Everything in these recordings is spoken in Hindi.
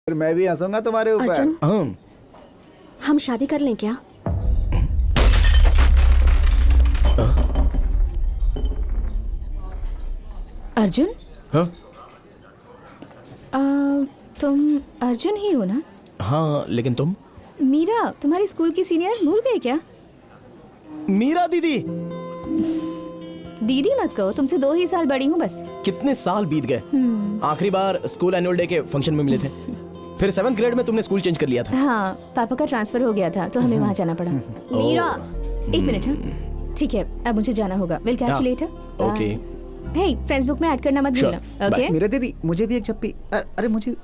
फिर मैं भी हंसूंगा तुम्हारे ऊपर। अर्जुन, हम शादी कर लें क्या? अर्जुन, हाँ तुम अर्जुन ही हो ना? हाँ, लेकिन तुम? मीरा, तुम्हारी स्कूल की सीनियर, भूल गए क्या? मीरा दीदी? दीदी मत कहो, तुमसे 2 ही साल बड़ी हूँ बस। कितने साल बीत गए। आखिरी बार स्कूल एनुअल डे के फंक्शन में मिले थे, फिर 7th ग्रेड में तुमने स्कूल चेंज कर लिया था। हाँ, पापा का ट्रांसफर हो गया था तो हमें वहाँ जाना पड़ा। मीरा, 1 मिनट। हाँ ठीक है, अब मुझे जाना होगा। Will catch you later. Okay. Hey, Facebook में ऐड करना मत Sure. भूलना। ओके? मेरे दीदी, मुझे भी एक झप्पी। अरे मुझे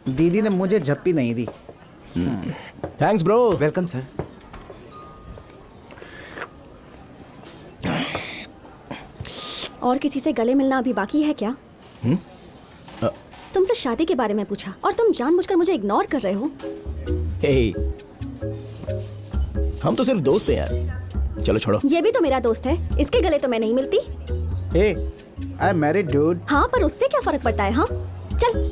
दीदी ने मुझे झप्पी नहीं दी। Thanks bro. Welcome sir. और किसी से गले मिलना अभी बाकी है क्या? तुमसे शादी के बारे में पूछा और तुम जानबूझकर मुझे इग्नोर कर रहे हो। हे, हम तो सिर्फ दोस्त हैं यार। चलो छोड़ो। ये भी तो मेरा दोस्त है, इसके गले तो मैं नहीं मिलती। ए, आई एम मैरिड डूड। हाँ, पर उससे क्या फर्क पड़ता है? हाँ चल।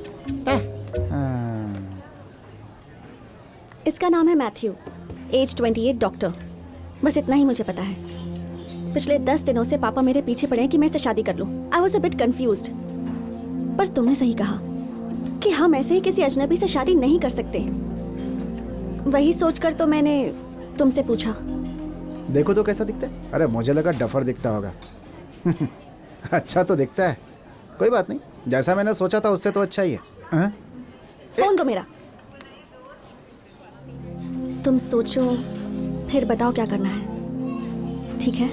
इसका नाम है मैथ्यू, एज 28, डॉक्टर। बस इतना ही मुझे पता है। पिछले 10 दिनों से पापा मेरे पीछे पड़े हैं कि मैं इससे शादी कर लूं। I was a bit confused, पर तुमने सही कहा कि हम ऐसे ही किसी अजनबी से शादी नहीं कर सकते। वही सोचकर तो मैंने तुमसे पूछा। देखो तो कैसा दिखता है। अरे मुझे लगा डफर दिखता होगा। अच्छा तो दिखता है। कोई बात नहीं, जैसा मैंने सोचा था उससे तो अच्छा ही है। हाँ? फोन दो मेरा। तुम सोचो फिर बताओ क्या करना है, ठीक है?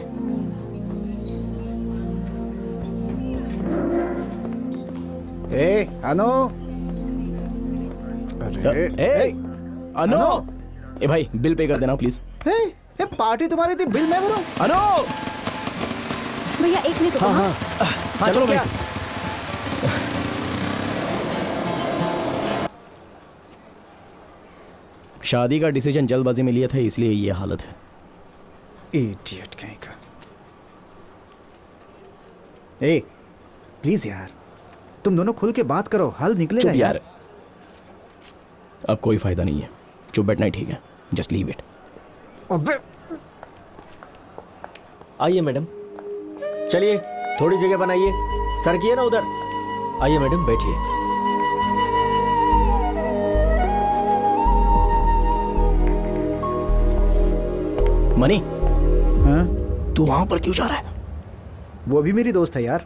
ए, अनु। अरे ए, अनु। ए भाई, बिल पे कर देना प्लीज। ए, पार्टी तुम्हारी थी, बिल मैं भरूं। अनु। भैया 1 मिनट रुको। हाँ, चलो भाई। शादी का डिसीजन जल्दबाजी में लिया था, इसलिए ये हालत है। इडियट कहीं का। ए, प्लीज यार, तुम दोनों खुल के बात करो, हल निकलेगा चुप यार। अब कोई फायदा नहीं है, चुप बैठना ही ठीक है। Just leave it. अबे आइए मैडम, चलिए थोड़ी जगह बनाइए। सर किए ना उधर। आइए मैडम, बैठिए। मनी, हाँ? तू वहां पर क्यों जा रहा है? वो भी मेरी दोस्त है यार।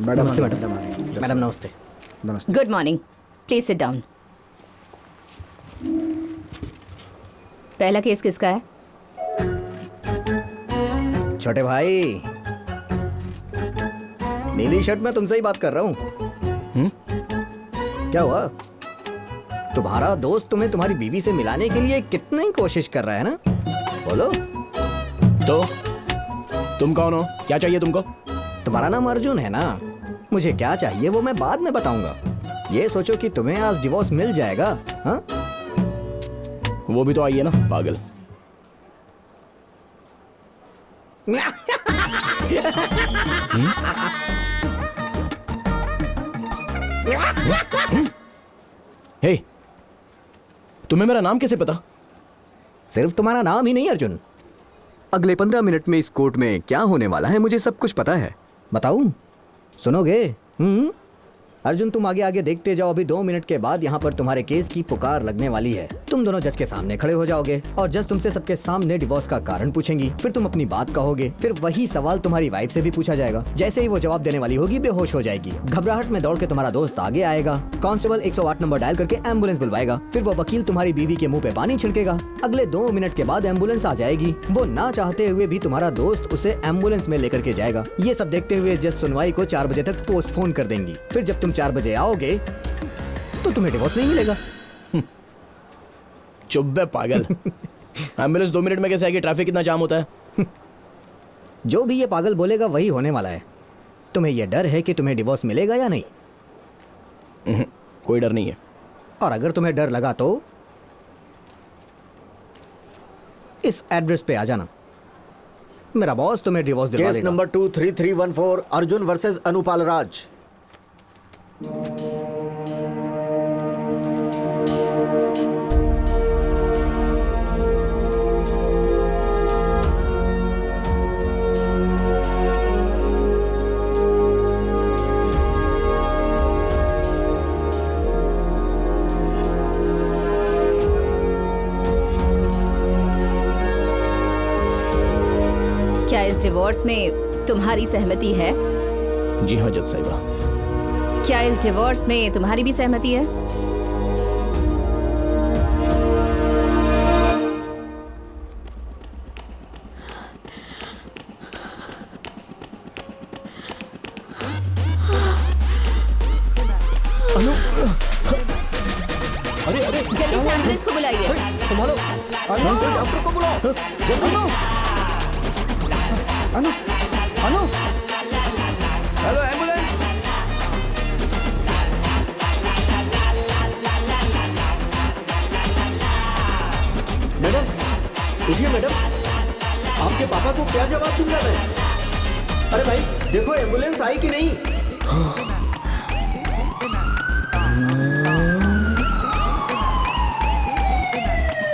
मैडम नमस्ते मैडम मैडम। मैडम नमस्ते। नमस्ते। Good morning, please sit down. पहला केस किसका है? छोटे भाई, नीली शर्ट में तुमसे ही बात कर रहा हूँ। क्या हुआ? तुम्हारा दोस्त तुम्हें तुम्हारी बीवी से मिलाने के लिए कितनी कोशिश कर रहा है ना? बोलो। तो तुम कौन हो? क्या चाहिए तुमको? तुम्हारा नाम अर्जुन है ना? मुझे क्या चाहिए वो मैं बाद में बताऊंगा। ये सोचो कि तुम्हें आज डिवोर्स मिल जाएगा। हाँ? वो भी तो आई है ना, पागल। हे, तुम्हें मेरा नाम कैसे पता? सिर्फ तुम्हारा नाम ही नहीं अर्जुन, अगले 15 मिनट में इस कोर्ट में क्या होने वाला है मुझे सब कुछ पता है। बताऊं? सुनोगे? अर्जुन, तुम आगे आगे देखते जाओ। अभी 2 मिनट के बाद यहाँ पर तुम्हारे केस की पुकार लगने वाली है। तुम दोनों जज के सामने खड़े हो जाओगे और जज तुमसे सबके सामने डिवोर्स का कारण पूछेंगी। फिर तुम अपनी बात कहोगे। फिर वही सवाल तुम्हारी वाइफ से भी पूछा जाएगा। जैसे ही वो जवाब देने वाली होगी, बेहोश हो जाएगी। घबराहट में दौड़ के तुम्हारा दोस्त आगे आएगा। कांस्टेबल 108 नंबर डायल करके एम्बुलेंस बुलवाएगा। फिर वो वकील तुम्हारी बीवी के मुंह पे पानी छिड़केगा। अगले 2 मिनट के बाद एम्बुलेंस आ जाएगी। वो ना चाहते हुए भी तुम्हारा दोस्त उसे एम्बुलेंस में लेकर के जाएगा। ये सब देखते हुए जज सुनवाई को 4 बजे तक पोस्टपोन कर देंगी। फिर जब तुम 4 बजे आओगे तो तुम्हें डिवोर्स नहीं मिलेगा। चुप बे पागल। एम्बुलेंस 2 मिनट में कैसे आएगी? ट्रैफिक कितना जाम होता है। जो भी ये पागल बोलेगा वही होने वाला है। तुम्हें यह डर है कि तुम्हें डिवोर्स मिलेगा या नहीं? कोई डर नहीं है। और अगर तुम्हें डर लगा तो इस एड्रेस पे आ जाना। मेरा बॉस तुम्हें डिवोर्स दिलवा केस देगा। नंबर 23314 अर्जुन वर्सेस अनुपाल राज। क्या इस डिवोर्स में तुम्हारी सहमति है? जी हाँ जज साहिबा। क्या इस डिवोर्स में तुम्हारी भी सहमति है? अरे अरे जल्दी से एम्बुलेंस को बुलाइए। संभालो, डॉक्टर को बुलाओ जल्दी। अनु अनु हेलो एम्बुलेंस। मैडम उठिए मैडम, आपके पापा को क्या जवाब दूंगा मैं? अरे भाई देखो एम्बुलेंस आई कि नहीं?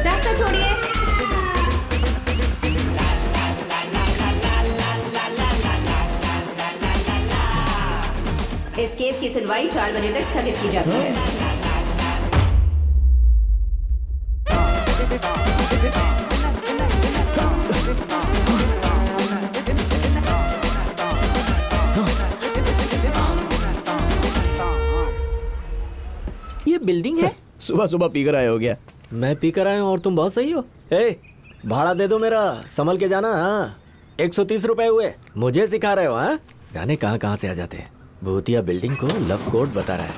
रास्ता छोड़िए। इस केस की सुनवाई 4 बजे तक स्थगित की जाती है। ये बिल्डिंग है? सुबह सुबह पीकर आए हो गया। मैं पी कर आया हूँ और तुम बहुत सही हो। भाड़ा दे दो मेरा, संभल के जाना। हाँ 130 रुपए हुए। मुझे सिखा रहे हो? हाँ जाने कहाँ कहाँ से आ जाते हैं। भूतिया बिल्डिंग को लव कोड बता रहा है।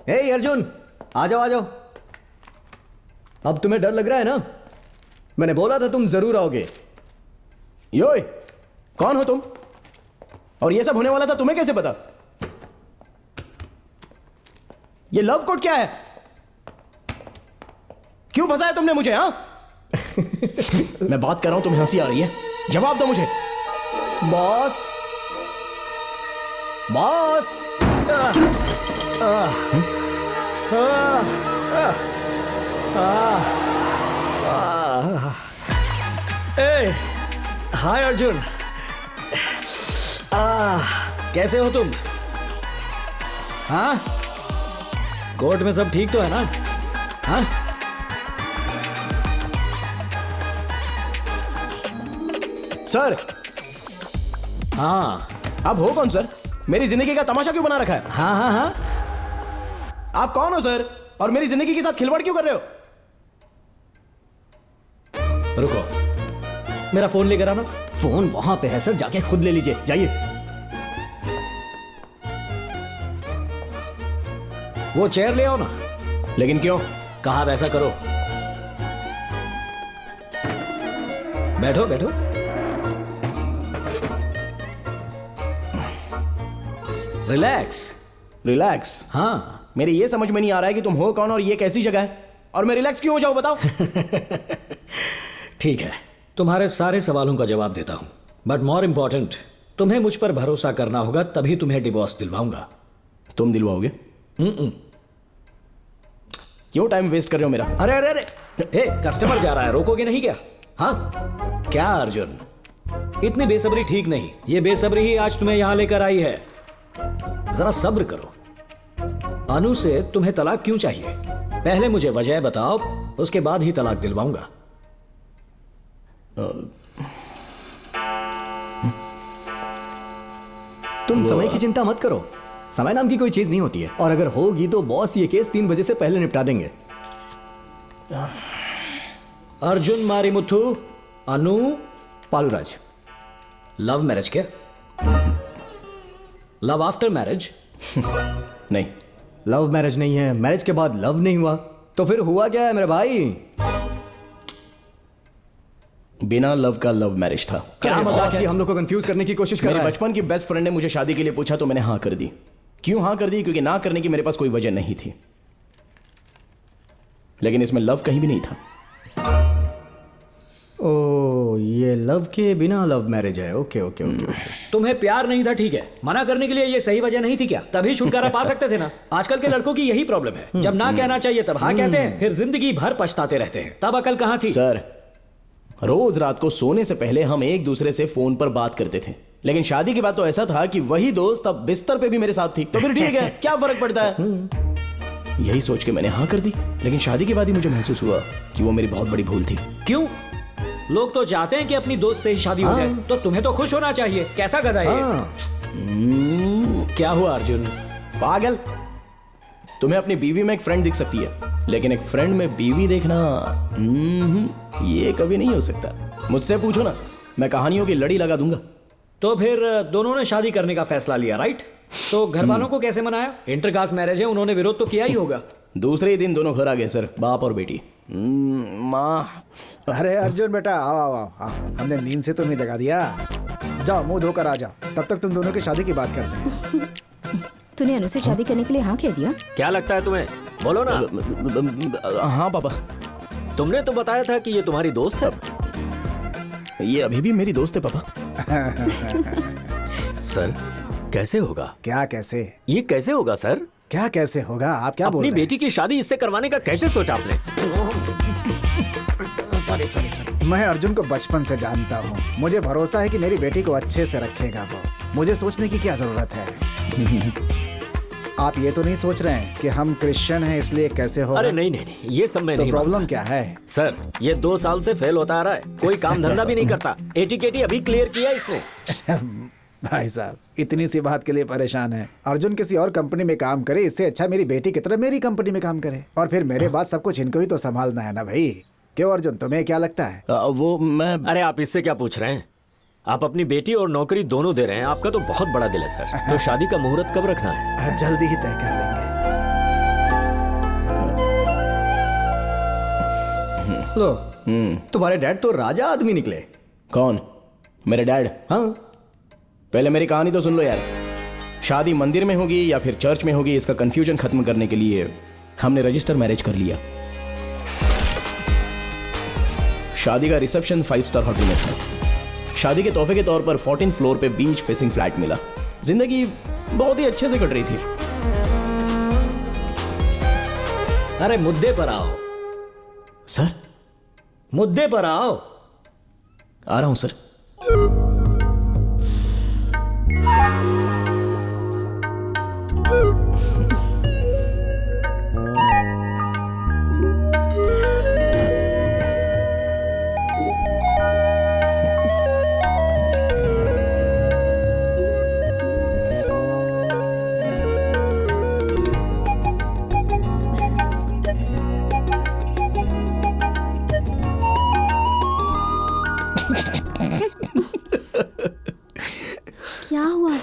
हे अर्जुन, आ जाओ आ जाओ। अब तुम्हें डर लग रहा है ना? मैंने बोला था तुम जरूर आओगे। योय, कौन हो तुम? और ये सब होने वाला था तुम्हें कैसे पता? ये लव कोड क्या है? क्यों फंसाया तुमने मुझे? हाँ मैं बात कर रहा हूं, तुम्हें हंसी आ रही है? जवाब दो मुझे। Boss boss. हाय अर्जुन। कैसे हो तुम? हाँ कोर्ट में सब ठीक तो है ना? हाँ सर। हाँ आप हो कौन सर? मेरी जिंदगी का तमाशा क्यों बना रखा है? हाँ हाँ हाँ आप कौन हो सर? और मेरी जिंदगी के साथ खिलवाड़ क्यों कर रहे हो? रुको, मेरा फोन लेकर आना। फोन वहां पे है सर, जाके खुद ले लीजिए, जाइए। वो चेयर ले आओ ना। लेकिन क्यों? कहा वैसा करो। बैठो बैठो। रिलैक्स। रिलैक्स? हाँ मेरे ये समझ में नहीं आ रहा है कि तुम हो कौन और ये कैसी जगह है, और मैं रिलैक्स क्यों हो जाऊं, बताओ। ठीक है, तुम्हारे सारे सवालों का जवाब देता हूं, बट मोर इंपॉर्टेंट, तुम्हें मुझ पर भरोसा करना होगा, तभी तुम्हें डिवोर्स दिलवाऊंगा। तुम दिलवाओगे? क्यों टाइम वेस्ट कर रहे हो मेरा? अरे अरे अरे, हे कस्टमर जा रहा है, रोकोगे नहीं क्या? हाँ क्या अर्जुन, इतनी बेसब्री ठीक नहीं। ये बेसब्री ही आज तुम्हें यहां लेकर आई है। जरा सब्र करो। अनु से तुम्हें तलाक क्यों चाहिए? पहले मुझे वजह बताओ, उसके बाद ही तलाक दिलवाऊंगा। तुम समय की चिंता मत करो, समय नाम की कोई चीज नहीं होती है, और अगर होगी तो बॉस ये केस 3 बजे से पहले निपटा देंगे। अर्जुन मारीमुथु, अनु पालूराज। लव मैरिज क्या? Love after marriage? नहीं, लव मैरिज नहीं है, मैरिज के बाद लव नहीं हुआ, तो फिर हुआ क्या है मेरे भाई? बिना लव का लव मैरिज था। क्या मजाक है? हम लोग को कंफ्यूज करने की कोशिश कर मेरे रहा है। बचपन की बेस्ट फ्रेंड ने मुझे शादी के लिए पूछा तो मैंने हाँ कर दी। क्यों हाँ कर दी? क्योंकि ना करने की मेरे पास कोई वजह नहीं थी, लेकिन इसमें लव कहीं भी नहीं था। ओ, ये लव के बिना लव मैरिज है। Okay okay okay. तुम्हें प्यार नहीं था, ठीक है, मना करने के लिए ये सही वजह नहीं थी क्या? तभी छुटकारा पा सकते थे ना। आजकल के लड़कों की यही प्रॉब्लम है, जब ना कहना चाहिए तब हाँ कहते हैं, फिर जिंदगी भर पछताते रहते हैं। तब अकल कहाँ थी? सर, रोज रात को सोने से पहले हम एक दूसरे से फोन पर बात करते थे, लेकिन शादी के बाद तो ऐसा था कि वही दोस्त अब बिस्तर पे भी मेरे साथ थी। तो फिर ठीक है, क्या फर्क पड़ता है? यही सोच के मैंने हाँ कर दी, लेकिन शादी के बाद ही मुझे महसूस हुआ कि वो मेरी बहुत बड़ी भूल थी। क्यों? लोग तो चाहते हैं कि अपनी दोस्त से ही शादी हो जाए, तो तुम्हें तो खुश होना चाहिए। कैसा गधा है ये? क्या हुआ अर्जुन? पागल, तुम्हें अपनी बीवी में एक फ्रेंड दिख सकती है, लेकिन एक फ्रेंड में बीवी देखना ये कभी नहीं हो सकता। मुझसे पूछो ना, मैं कहानियों की लड़ी लगा दूंगा। तो फिर दोनों ने शादी करने का फैसला लिया, राइट? तो घर वालों को कैसे मनाया? इंटरकास्ट मैरिज है, उन्होंने विरोध तो किया ही होगा। दूसरे ही दिन दोनों घर आ गए सर, बाप और बेटी। माँ, अरे अर्जुन बेटा, आओ आओ आओ आओ। हमने नींद से तुम्हें जगा दिया। जाओ मुंह धोकर आ जाओ, तब तक तुम दोनों की शादी की बात करते हैं। तूने अनु से शादी करने के लिए हाँ कह दिया? क्या लगता है तुम्हें? बोलो ना। हाँ पापा। तुमने तो बताया था कि ये तुम्हारी दोस्त है। ये अभी भी मेरी दोस्त है पापा। सर, कैसे होगा? क्या कैसे? ये कैसे होगा सर? क्या कैसे होगा? आप क्या बोल अपनी रहे हैं? बेटी की शादी इससे करवाने का कैसे सोचा आपने? सॉरी। मैं अर्जुन को बचपन से जानता हूँ। मुझे भरोसा है कि मेरी बेटी को अच्छे से रखेगा वो। मुझे सोचने की क्या जरूरत है? आप ये तो नहीं सोच रहे हैं कि हम क्रिश्चियन हैं इसलिए कैसे होगा? अरे नहीं, ये सब मैं तो नहीं प्रॉब्लम मानता। क्या है? सर, ये 2 साल से फेल होता आ रहा है, कोई काम धंधा भी नहीं करता। एटीकेटी अभी क्लियर किया इसने। भाई साहब, इतनी सी बात के लिए परेशान है? अर्जुन किसी और कंपनी में काम करे, इससे अच्छा मेरी बेटी की तरह मेरी कंपनी में काम करे, और फिर मेरे बाद सब कुछ इनको ही तो संभालना है ना भाई। क्यों अर्जुन, तुम्हें क्या लगता है? वो मैं अरे आप इससे क्या पूछ रहे हैं? आप अपनी बेटी और नौकरी दोनों दे रहे हैं। आपका तो बहुत बड़ा दिल है सर। तो शादी का मुहूर्त कब रखना है? जल्दी ही तय कर लेंगे। लो, तुम्हारे डैड तो राजा आदमी निकले। कौन? मेरे डैड? हाँ, पहले मेरी कहानी तो सुन लो यार। शादी मंदिर में होगी या फिर चर्च में होगी, इसका कंफ्यूजन खत्म करने के लिए हमने रजिस्टर मैरिज कर लिया। शादी का रिसेप्शन 5 स्टार होटल में था। शादी के तोहफे के तौर पर 14th फ्लोर पे बीच फेसिंग फ्लैट मिला। जिंदगी बहुत ही अच्छे से कट रही थी। अरे मुद्दे पर आओ सर, मुद्दे पर आओ। आ रहा हूं सर। क्या हुआ?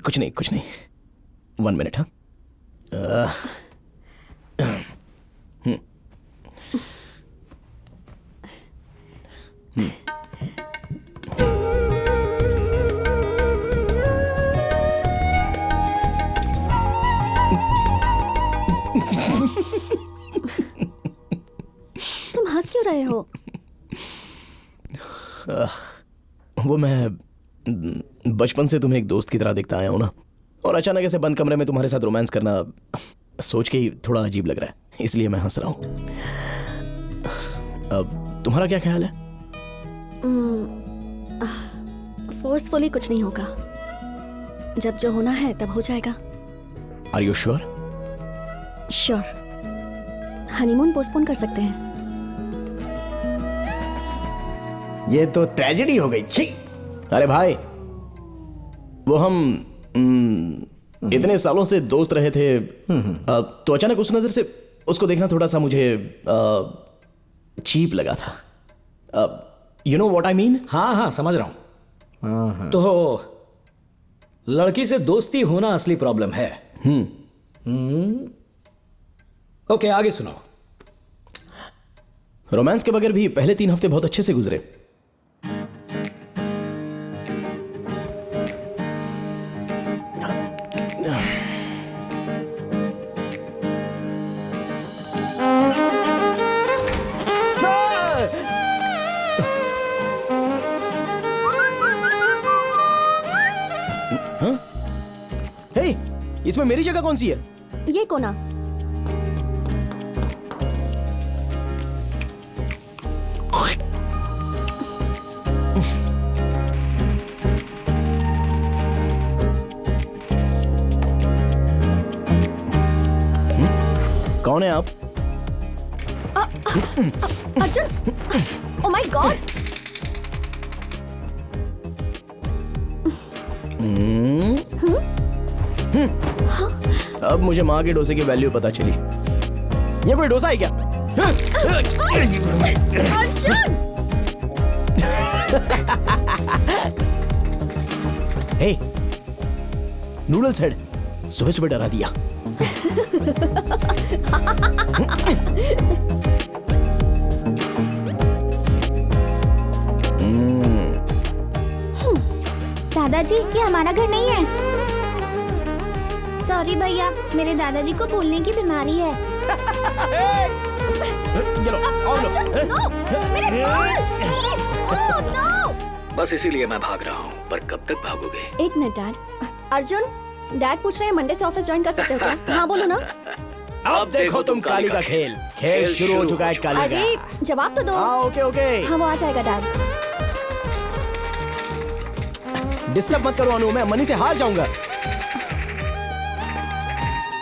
कुछ नहीं 1 मिनट। हाँ, तुम हंस क्यों रहे हो? वो मैं बचपन से तुम्हें एक दोस्त की तरह देखता आया हूं ना, और अचानक ऐसे बंद कमरे में तुम्हारे साथ रोमांस करना सोच के ही थोड़ा अजीब लग रहा है, इसलिए मैं हंस रहा हूं। अब तुम्हारा क्या ख्याल है? फोर्सफुली कुछ नहीं होगा। जब जो होना है तब हो जाएगा। Are you sure? Sure. Honeymoon postpone कर सकते हैं। ये तो ट्रेजेडी हो गई। छी! अरे भाई, वो हम इतने सालों से दोस्त रहे थे, तो अचानक उस नजर से उसको देखना थोड़ा सा मुझे चीप लगा था। You know what I mean? हाँ समझ रहा हूं। तो लड़की से दोस्ती होना असली प्रॉब्लम है। ओके, आगे सुनाओ। रोमांस के बगैर भी पहले 3 हफ्ते बहुत अच्छे से गुजरे। हे, इसमें मेरी जगह कौन सी है? ये कोना। कौन है आप? Arjun, oh my God. अब मुझे माँ के डोसे की वैल्यू पता चली। ये कोई डोसा है क्या? अर्जुन! हे, नूडल्स हेड, सुबह सुबह डरा दिया। दादाजी, ये हमारा घर नहीं है। सॉरी भैया, मेरे दादाजी को भूलने की बीमारी है। ये लो, और लो। अर्जुन, नो! मेरे बाल! प्लीज! Oh, no! बस इसीलिए मैं भाग रहा हूँ, पर कब तक भागोगे? एक मिनट डैड। अर्जुन, डैड पूछ रहे हैं मंडे से ऑफिस ज्वाइन कर सकते हो क्या? हाँ बोलो ना। अब देखो तुम काली का खेल। खेल शुरू हो चुका है काली अजय, का। जवाब तो दो। हाँ, ओके ओके। हाँ, वो आ जाएगा डैड। डिस्टर्ब मत करो अनु, मैं मनी से हार जाऊंगा।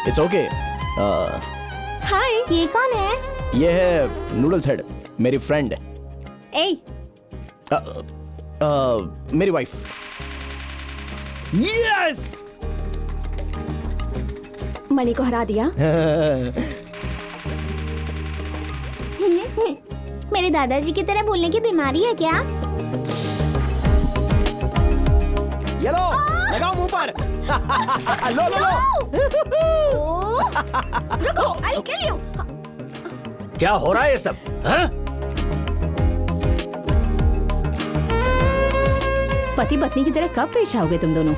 It's okay. हाय, ये कौन है? ये है नूडल्स हेड, मेरी फ्रेंड। ए, मेरी वाइफ। यस! मणि को हरा दिया। मेरे दादाजी की तरह भूलने की बीमारी है क्या? ये लो, लगाओ मुंह पर। लो लो लो। रुको, I'll kill you। क्या हो रहा है ये सब? हाँ? पति पत्नी की तरह कब पेश आओगे तुम दोनों?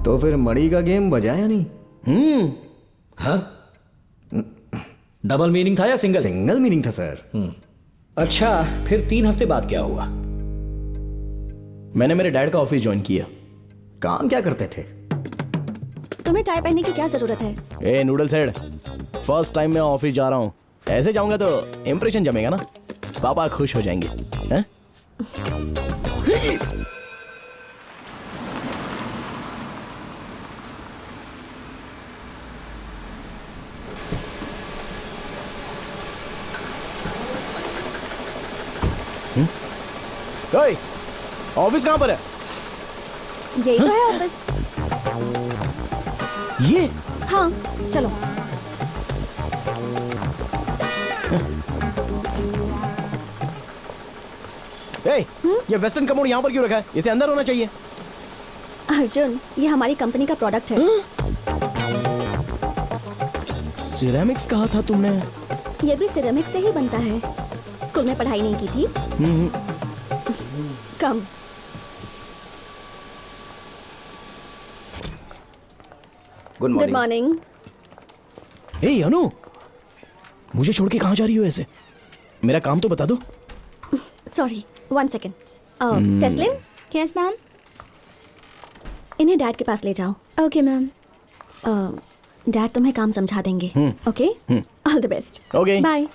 तो फिर मणि का गेम बजा या नहीं? हाँ? डबल मीनिंग था या सिंगल? सिंगल मीनिंग था सर। अच्छा, फिर 3 हफ्ते बाद क्या हुआ? मैंने मेरे डैड का ऑफिस ज्वाइन किया। काम क्या करते थे? तुम्हें टाई पहनने की क्या जरूरत है? ए नूडल्स हेड, फर्स्ट टाइम मैं ऑफिस जा रहा हूँ। ऐसे जाऊंगा तो इंप्रेशन जमेगा ना, पापा खुश हो जाएंगे। हैं? ओए, ऑफिस कहाँ पर है? यही तो है ऑफिस। ये हाँ, चलो। ये वेस्टर्न कमोड यहाँ पर क्यों रखा है? इसे अंदर होना चाहिए। अर्जुन, ये हमारी कंपनी का प्रोडक्ट है। सिरेमिक्स कहा था तुमने? ये भी सिरेमिक से ही बनता है। स्कूल में पढ़ाई नहीं की थी? कम। Good good morning. मॉर्निंग। ए अनु, मुझे छोड़ के कहाँ जा रही हो ऐसे? मेरा काम तो बता दो। Sorry, 1 second. टेस्लिन, यस मैम। इन्हें डैड के पास ले जाओ। Okay ma'am. डैड तुम्हें काम समझा देंगे। Okay, all the best. Okay. Bye.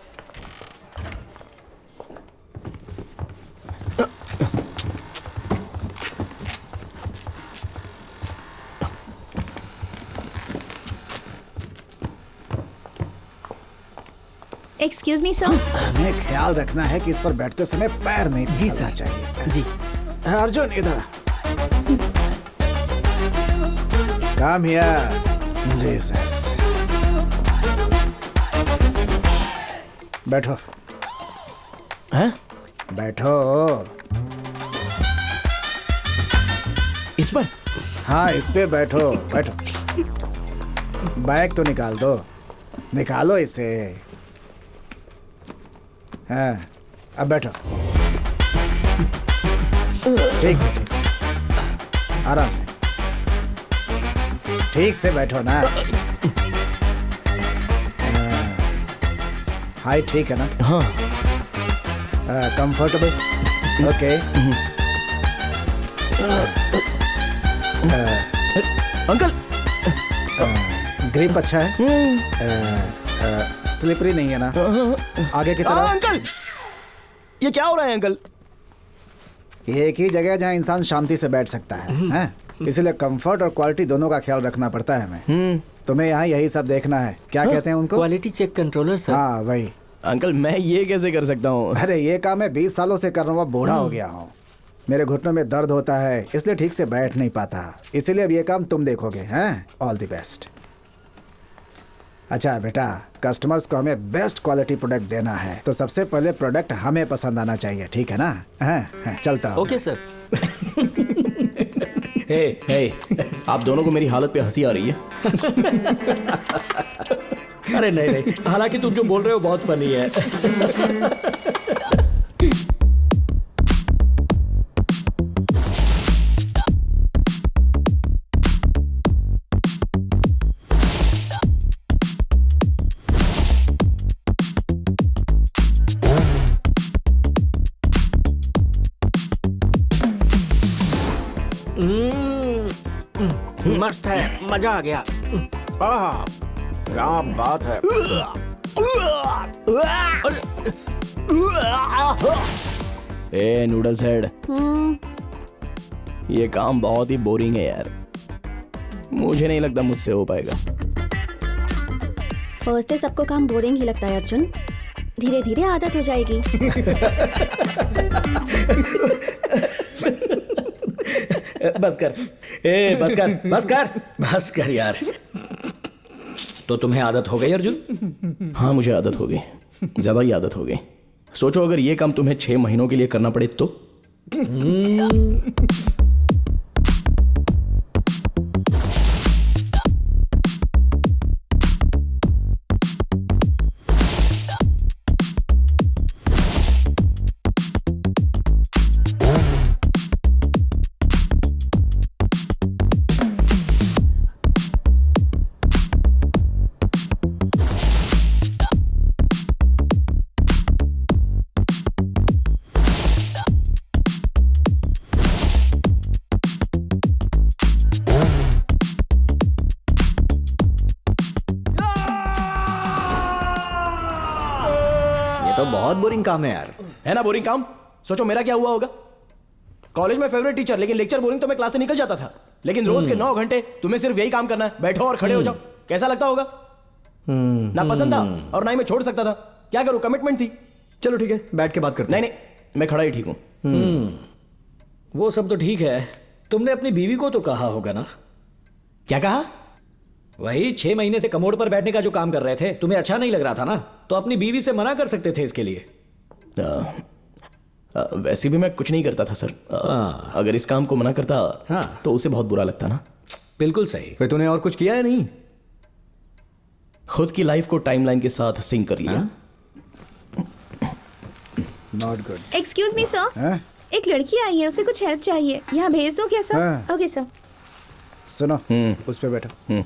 Excuse me sir. हमें ख्याल रखना है कि इस पर बैठते समय पैर नहीं फिसलना चाहिए। जी। अर्जुन इधर आ। Come here. जीसस। बैठो। हैं? बैठो। इस पर? हाँ, इस पे बैठो, बैठो। बैग तो निकाल दो, निकालो इसे। हाँ, अब बैठो। ठीक से, ठीक से, आराम से, ठीक से बैठो ना। हाइट ठीक है ना? हाँ। कंफर्टेबल? ओके। अंकल, ग्रिप अच्छा है? स्लिपरी नहीं है ना? आगे की तरफ? अंकल, ये क्या हो रहा है अंकल? एक ही जगह जहाँ इंसान शांति से बैठ सकता है, हैं? इसलिए कंफर्ट और क्वालिटी दोनों का ख्याल रखना पड़ता है हमें। तुम्हें यहाँ यही सब देखना है। क्या कहते हैं उनको? Quality check controller sir. हाँ, वही। अंकल, मैं ये कैसे कर सकता हूँ? अरे ये काम मैं 20 सालों से कर रहा हूँ, बूढ़ा हो गया हूँ। मेरे घुटनों में दर्द होता है, इसलिए ठीक से बैठ नहीं पाता। इसीलिए अब ये काम तुम देखोगे, हैं? All the best. अच्छा बेटा, कस्टमर्स को हमें बेस्ट क्वालिटी प्रोडक्ट देना है, तो सबसे पहले प्रोडक्ट हमें पसंद आना चाहिए, ठीक है ना? हाँ, चलता हूँ। Okay sir. हे, आप दोनों को मेरी हालत पे हंसी आ रही है। अरे नहीं नहीं, हालांकि तुम जो बोल रहे हो बहुत फनी है। मस्त है, मजा आ गया। क्या बात है। ए नूडल्स हेड, ये काम बहुत ही बोरिंग है यार। मुझे नहीं लगता मुझसे हो पाएगा। फर्स्ट डे सबको काम बोरिंग ही लगता है अर्जुन, धीरे धीरे आदत हो जाएगी। बस कर, बस कर, बस कर, बस कर यार। तो तुम्हें आदत हो गई अर्जुन? हाँ, मुझे आदत हो गई, ज्यादा ही आदत हो गई। सोचो अगर ये काम तुम्हें 6 महीनों के लिए करना पड़े तो? तो बहुत बोरिंग काम है यार। है ना बोरिंग काम? सोचो मेरा क्या हुआ होगा। कॉलेज में फेवरेट टीचर, लेकिन लेक्चर बोरिंग तो मैं क्लास से निकल जाता था। लेकिन रोज के 9 घंटे तुम्हें सिर्फ यही काम करना है, बैठो और खड़े हो जाओ। कैसा लगता होगा? ना पसंद था और ना ही मैं छोड़ सकता था। क्या करूं, कमिटमेंट थी। चलो ठीक है, बैठ के बात करते नहीं नहीं, मैं खड़ा ही ठीक हूं। वो सब तो ठीक है, तुमने अपनी बीवी को तो कहा होगा ना? क्या कहा? वही 6 महीने से कमोड पर बैठने का जो काम कर रहे थे, तुम्हें अच्छा नहीं लग रहा था ना? तो अपनी बीवी से मना कर सकते थे इसके लिए। वैसे भी मैं कुछ नहीं करता था सर। अगर इस काम को मना करता तो उसे बहुत बुरा लगता ना। बिल्कुल सही। फिर तूने और कुछ किया है? नहीं, खुद की लाइफ को टाइमलाइन के साथ सिंक कर लिया। Not good. Excuse me sir, एक लड़की आई है, उसे कुछ हेल्प चाहिए, यहाँ भेज दो क्या सर? Okay sir. सुनो, उस पे बैठो।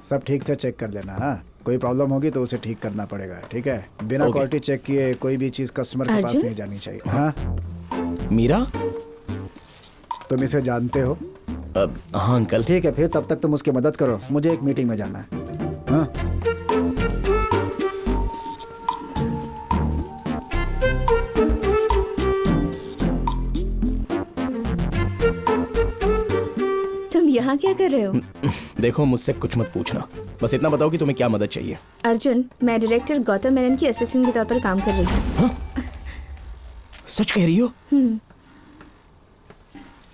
सब ठीक से चेक कर लेना। हाँ, कोई प्रॉब्लम होगी तो उसे ठीक करना पड़ेगा, ठीक है? बिना क्वालिटी चेक किए कोई भी चीज कस्टमर के पास नहीं जानी चाहिए। हाँ, मीरा, तुम इसे जानते हो? हाँ अंकल। ठीक है, फिर तब तक तुम उसकी मदद करो, मुझे एक मीटिंग में जाना है। हाँ, तुम यहाँ क्या कर रहे हो? देखो, मुझसे कुछ मत पूछना, बस इतना बताओ कि तुम्हें क्या मदद चाहिए। अर्जुन, मैं डायरेक्टर गौतम मेनन की असिस्टेंट के तौर पर काम कर रही हूँ। सच कह रही हो?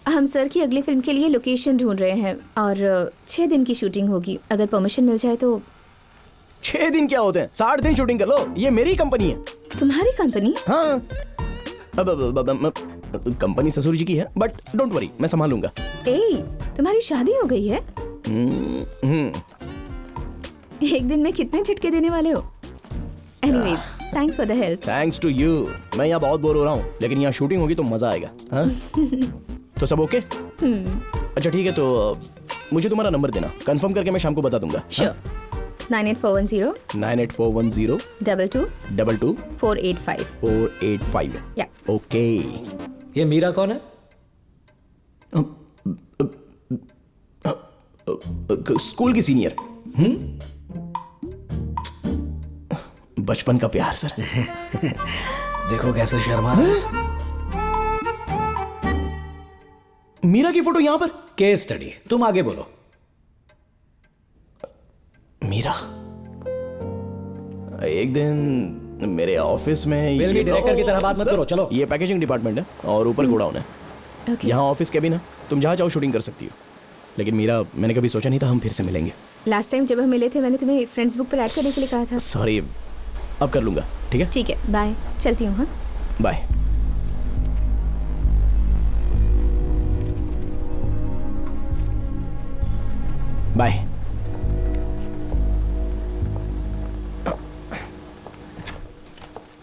हम सर की अगली फिल्म के लिए लोकेशन ढूंढ रहे हैं और 6 दिन की शूटिंग होगी। अगर परमिशन मिल जाए तो। 6 दिन क्या होते हैं, 60 दिन शूटिंग कर लो, ये मेरी कंपनी है। तुम्हारी कंपनी? हाँ अब कंपनी ससुर जी की है, बट डोंट वरी, मैं संभाल लूंगा। ए, तुम्हारी शादी हो गई है? एक दिन में कितने झटके देने वाले हो? Anyways, thanks for the help. Thanks to you. मैं यहाँ बहुत बोर हो रहा हूँ, लेकिन यहाँ शूटिंग होगी तो मजा आएगा। हाँ? तो सब ओके? अच्छा ठीक है, तो मुझे तुम्हारा नंबर देना, कंफर्म करके मैं शाम को बता दूंगा। श्योर। 98410 98410 22 22 485। 485। या। ओके। ये मीरा कौन है? स्कूल की सीनियर। बचपन का प्यार सर। देखो कैसे शर्मा रहा है। मीरा की फोटो यहां पर। केस स्टडी, तुम आगे बोलो। मीरा एक दिन मेरे ऑफिस में फिल्मी डायरेक्टर की तरह बात मत करो, चलो। ये पैकेजिंग डिपार्टमेंट है और ऊपर गोडाउन है। ओके। यहाँ ऑफिस कैबिन है, तुम जहाँ चाहो शूटिंग कर सकती हो। लेकिन मीरा, मैंने कभी सोचा नहीं था हम फिर से मिलेंगे। लास्ट टाइम जब हम मिले थे मैंने तुम्हें फ्रेंड्स बुक पर ऐड करने के लिए कहा था। सॉरी, अब कर लूंगा। ठीक है, ठीक है, बाय, चलती हूँ। हाँ, बाय। बाय।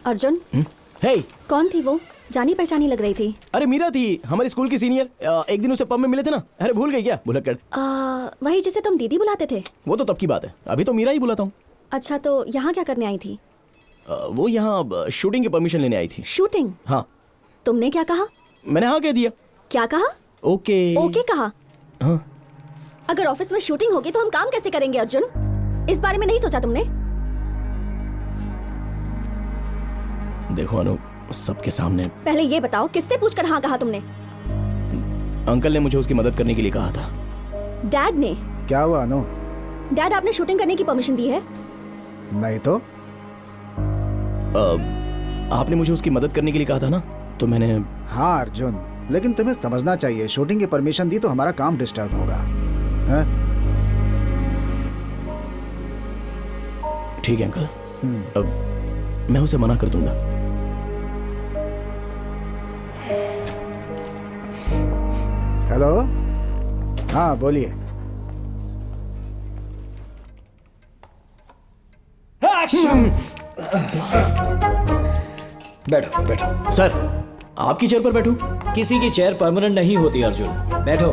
अर्जुन, हे, कौन थी वो? जानी पहचानी लग रही थी। अरे मीरा थी, हमारी स्कूल की सीनियर। एक दिन उसे पब में मिले थे ना। अरे भूल गई क्या? भुलक्कड़। वही जिसे तुम दीदी बुलाते थे। वो तो तब की बात है, अभी तो मीरा ही बुलाता हूँ। अच्छा, तो यहाँ क्या करने आई थी? वो यहाँ शूटिंग की परमिशन लेने आई थी। शूटिंग? हाँ। तुमने क्या कहा? मैंने हाँ कह दिया। क्या कहा? ओके। ओके कहा? हाँ। अगर ऑफिस में शूटिंग होगी तो हम काम कैसे करेंगे अर्जुन? इस बारे में नहीं सोचा तुमने? देखो अनु, सबके सामने। पहले ये बताओ, किससे पूछकर हाँ कहा तुमने? अंकल ने मुझे उसकी मदद करने के लिए कहा था। डैड ने? क्या हुआ अनु? डैड, आपने शूटिंग करने की परमिशन दी है? नहीं तो। आपने मुझे उसकी मदद करने के लिए कहा था ना, तो मैंने। हाँ अर्जुन, लेकिन तुम्हें समझना चाहिए, शूटिंग की परमिशन दी तो हमारा काम डिस्टर्ब होगा। हाँ? ठीक है अंकल, अब मैं उसे मना कर दूंगा। हेलो, हाँ बोलिए। बैठो बैठो। सर, आपकी चेयर पर बैठूं? किसी की चेयर परमानेंट नहीं होती अर्जुन, बैठो।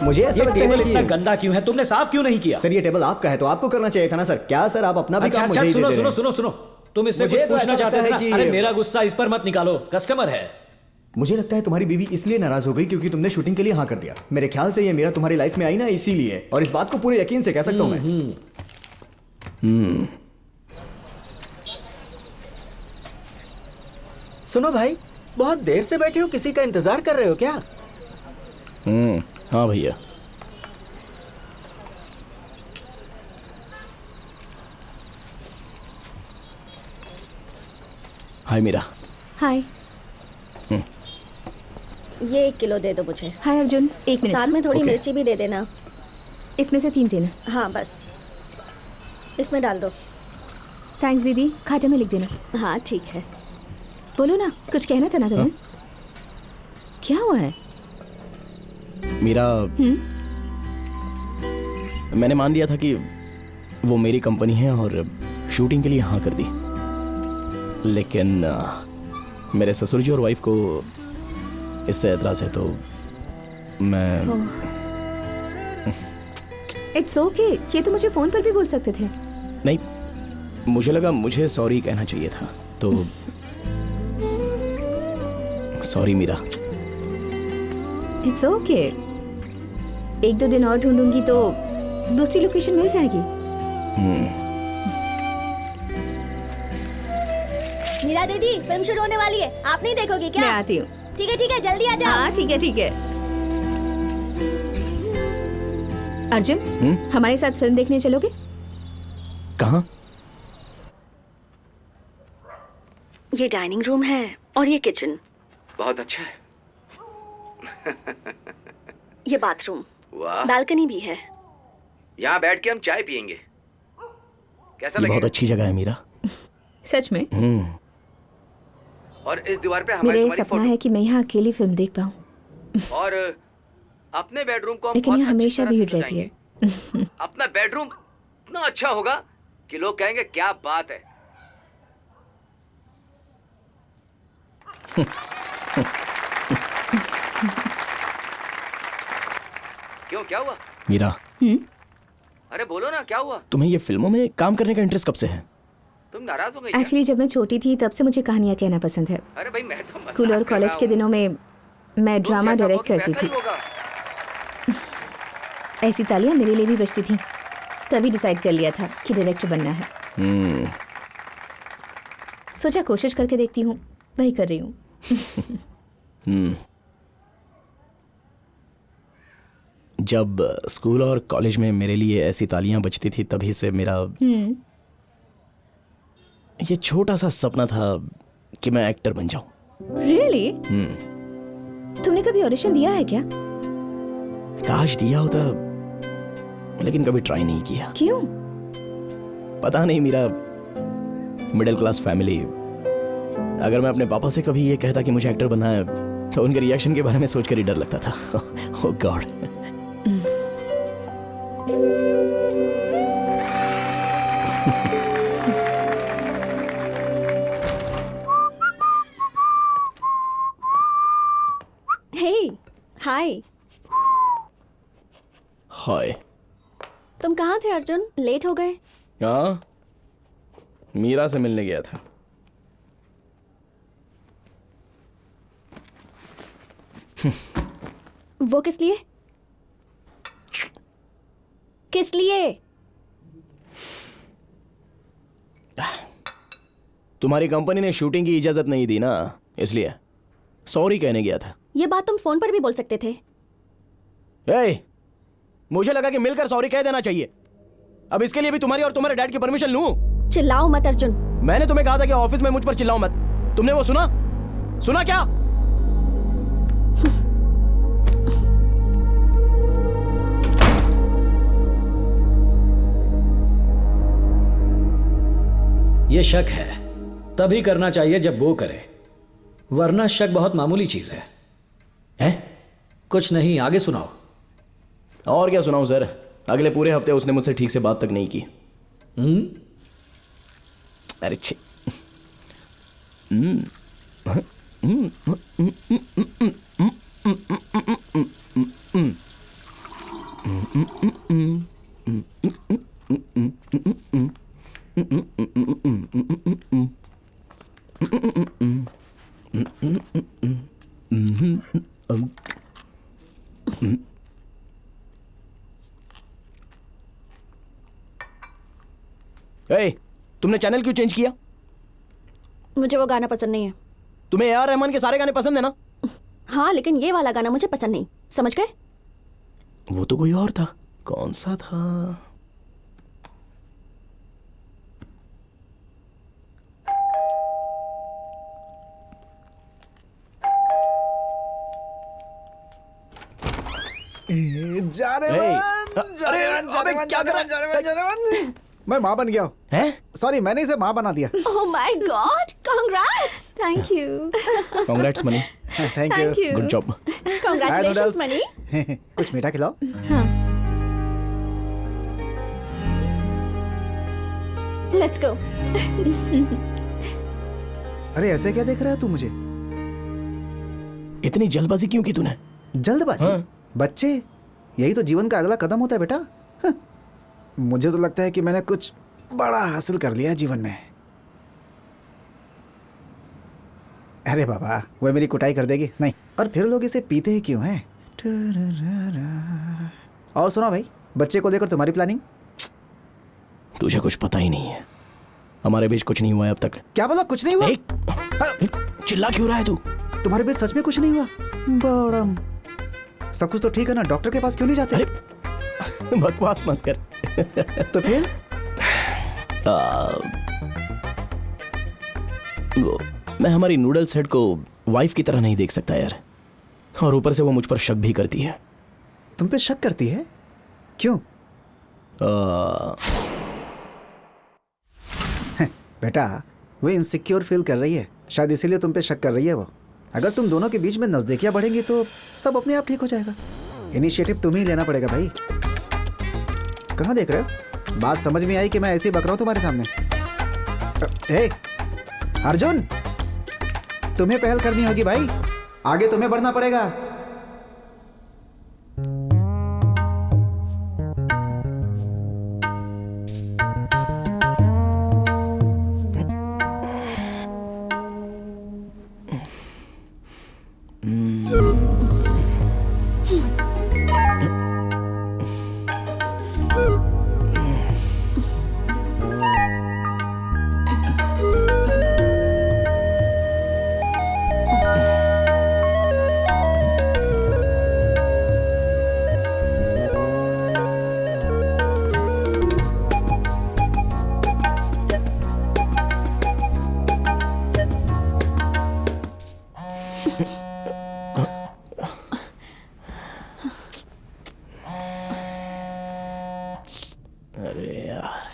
मुझे ऐसा ये लगता टेबल है इतना कि गंदा क्यों है? तुमने साफ क्यों नहीं किया? सर ये टेबल आपका है तो आपको करना चाहिए था ना सर। क्या सर, आप अपना भी अच्छा काम अच्छा, मुझे ही दे सुनो दे रहे सुनो हैं। सुनो सुनो, तुम इससे मुझे कुछ तो पूछना ऐसा चाहते लगता थे है ना? कि- अरे मेरा गुस्सा इस पर मत निकालो, कस्टमर है। मुझे लगता है तुम्हारी बीवी इसलिए नाराज हो गई क्योंकि तुमने शूटिंग के लिए हाँ कर दिया। मेरे ख्याल से ये मेरा तुम्हारी लाइफ में आई ना इसीलिए, और इस बात को पूरे यकीन से कह सकता हूँ मैं। सुनो भाई, बहुत देर से बैठे हो, किसी का इंतजार कर रहे हो क्या? हाँ भैया। हाय मीरा। हाय। ये 1 किलो दे दो मुझे। हाय अर्जुन, एक मिनट। साथ में थोड़ी ओके। मिर्ची भी दे देना। इसमें से 3 देना। हाँ बस, इसमें डाल दो। थैंक्स दीदी, खाते में लिख देना। हाँ ठीक है। बोलो ना, कुछ कहना था ना तुम्हें? क्या हुआ है? मीरा, मैंने मान लिया था कि वो मेरी कंपनी है और शूटिंग के लिए हाँ कर दी। लेकिन मेरे ससुर जी और वाइफ को इससे एतराज है, तो मैं। इट्स ओके, ये तो मुझे फोन पर भी बोल सकते थे। नहीं, मुझे लगा मुझे सॉरी कहना चाहिए था, तो सॉरी मीरा। इट्स ओके, 1-2 दिन और ढूंढूंगी तो दूसरी लोकेशन मिल जाएगी। मीरा दीदी, फिल्म शुरू होने वाली है, आप नहीं देखोगी क्या? मैं आती हूँ। ठीक है, जल्दी आ जाओ। हाँ ठीक है ठीक है। अर्जुन, हमारे साथ फिल्म देखने चलोगे? कहाँ? ये डाइनिंग रूम है और ये किचन। बहुत अच्छा है। ये बाथरूम, वाह, बालकनी भी है। यहाँ बैठ के हम चाय पियेंगे। कैसा ये बहुत लगेगा? अच्छी जगह है मीरा। सच में और इस दीवार पे मेरा हमारी ये तुम्हारी सपना फोटो है कि मैं यहाँ अकेली फिल्म देख पाऊँ, और अपने बेडरूम को हम लेकिन बहुत यहाँ अच्छी हमेशा तरह से भीड़ रहती है। सजाएंगे। अपना बेडरूम इतना अच्छा होगा कि लोग कहेंगे क्या बात है। क्यों, क्या हुआ? मीरा, अरे बोलो ना, क्या हुआ? तुम्हें ये फिल्मों में काम करने का इंटरेस्ट कब से है? तुम नाराज हो गई क्या? एक्चुअली जब मैं छोटी थी तब से मुझे कहानियाँ कहना पसंद है। अरे भाई मैं तो स्कूल और मजाक कर कॉलेज रहा के हूँ। दिनों में मैं तुम ड्रामा जैसा डायरेक्ट कहोगी करती वैसा थी। ही होगा। ऐसी तालियां मेरे लिए भी बजती थी। तभी डिसाइड कर लिया था कि डायरेक्टर बनना है। सोचा कोशिश करके देखती हूँ, वही कर रही हूँ। जब स्कूल और कॉलेज में मेरे लिए ऐसी तालियां बजती थी तभी से मेरा ये छोटा सा सपना था कि मैं एक्टर बन जाऊं। रियली? तुमने कभी ऑडिशन दिया है क्या? काश दिया होता, लेकिन कभी ट्राई नहीं किया। क्यों? पता नहीं, मेरा मिडिल क्लास फैमिली। अगर मैं अपने पापा से कभी ये कहता कि मुझे एक्टर बनना है तो उनके रिएक्शन के बारे में सोचकर ही डर लगता था। ओह गॉड। हे, हाय। हाय। तुम कहाँ थे अर्जुन? लेट हो गए। हाँ, मीरा से मिलने गया था। वो किस लिए? किस लिए? तुम्हारी कंपनी ने शूटिंग की इजाजत नहीं दी ना, इसलिए सॉरी कहने गया था। ये बात तुम फोन पर भी बोल सकते थे। ए, मुझे लगा कि मिलकर सॉरी कह देना चाहिए। अब इसके लिए भी तुम्हारी और तुम्हारे डैड की परमिशन लूं? चिल्लाओ मत अर्जुन। मैंने तुम्हें कहा था कि ऑफिस में मुझ पर चिल्लाओ मत। तुमने वो सुना? सुना क्या? ये शक है, तभी करना चाहिए जब वो करे, वरना शक बहुत मामूली चीज है। हैं? कुछ नहीं, आगे सुनाओ। और क्या सुनाऊं सर? अगले पूरे हफ्ते उसने मुझसे ठीक से बात तक नहीं की। अरे छी। ए, तुमने चैनल क्यों चेंज किया? मुझे वो गाना पसंद नहीं है। तुम्हें ए.आर. रहमान के सारे गाने पसंद है ना? हाँ, लेकिन ये वाला गाना मुझे पसंद नहीं। समझ गए? वो तो कोई और था। कौन सा था? मैं माँ बन गया हूँ। हैं? सॉरी, मैंने इसे माँ बना दिया। ओह my God, congrats. Thank you. Congrats money. Thank you. Good job. Congratulations money. कुछ मीठा खिलाओ। Let's go. अरे ऐसे क्या देख रहा है तू मुझे? इतनी जल्दबाजी क्यों की तूने? जल्दबाजी? हाँ। बच्चे, यही तो जीवन का अगला कदम होता है बेटा। हाँ। मुझे तो लगता है कि मैंने कुछ बड़ा हासिल कर लिया जीवन में। अरे बाबा, वो मेरी कुटाई कर देगी। नहीं, और फिर लोग इसे पीते ही क्यों हैं? और सुनो भाई, बच्चे को लेकर तुम्हारी प्लानिंग? तुझे कुछ पता ही नहीं है, हमारे बीच कुछ नहीं हुआ है अब तक। क्या बोला? कुछ नहीं हुआ? चिल्ला क्यों रहा है तू? तुम्हारे बीच सच में कुछ नहीं हुआ? बड़म, सब कुछ तो ठीक है ना? डॉक्टर के पास क्यों नहीं जाते? बकवास मत कर। तो फिर? मैं हमारी नूडल्स हेड को वाइफ की तरह नहीं देख सकता यार, और ऊपर से वो मुझ पर शक भी करती है। तुम पे शक करती है? क्यों? बेटा वो इनसिक्योर फील कर रही है, शायद इसीलिए तुम पे शक कर रही है वो। अगर तुम दोनों के बीच में नजदीकियां बढ़ेंगी तो सब अपने आप ठीक हो जाएगा। इनिशिएटिव तुम्हें ही लेना पड़ेगा भाई। कहाँ देख रहे हो? बात समझ में आई कि मैं ऐसे ही बक रहा हूँ तुम्हारे सामने? हे अर्जुन, तुम्हें पहल करनी होगी भाई, आगे तुम्हें बढ़ना पड़ेगा। अरे यार।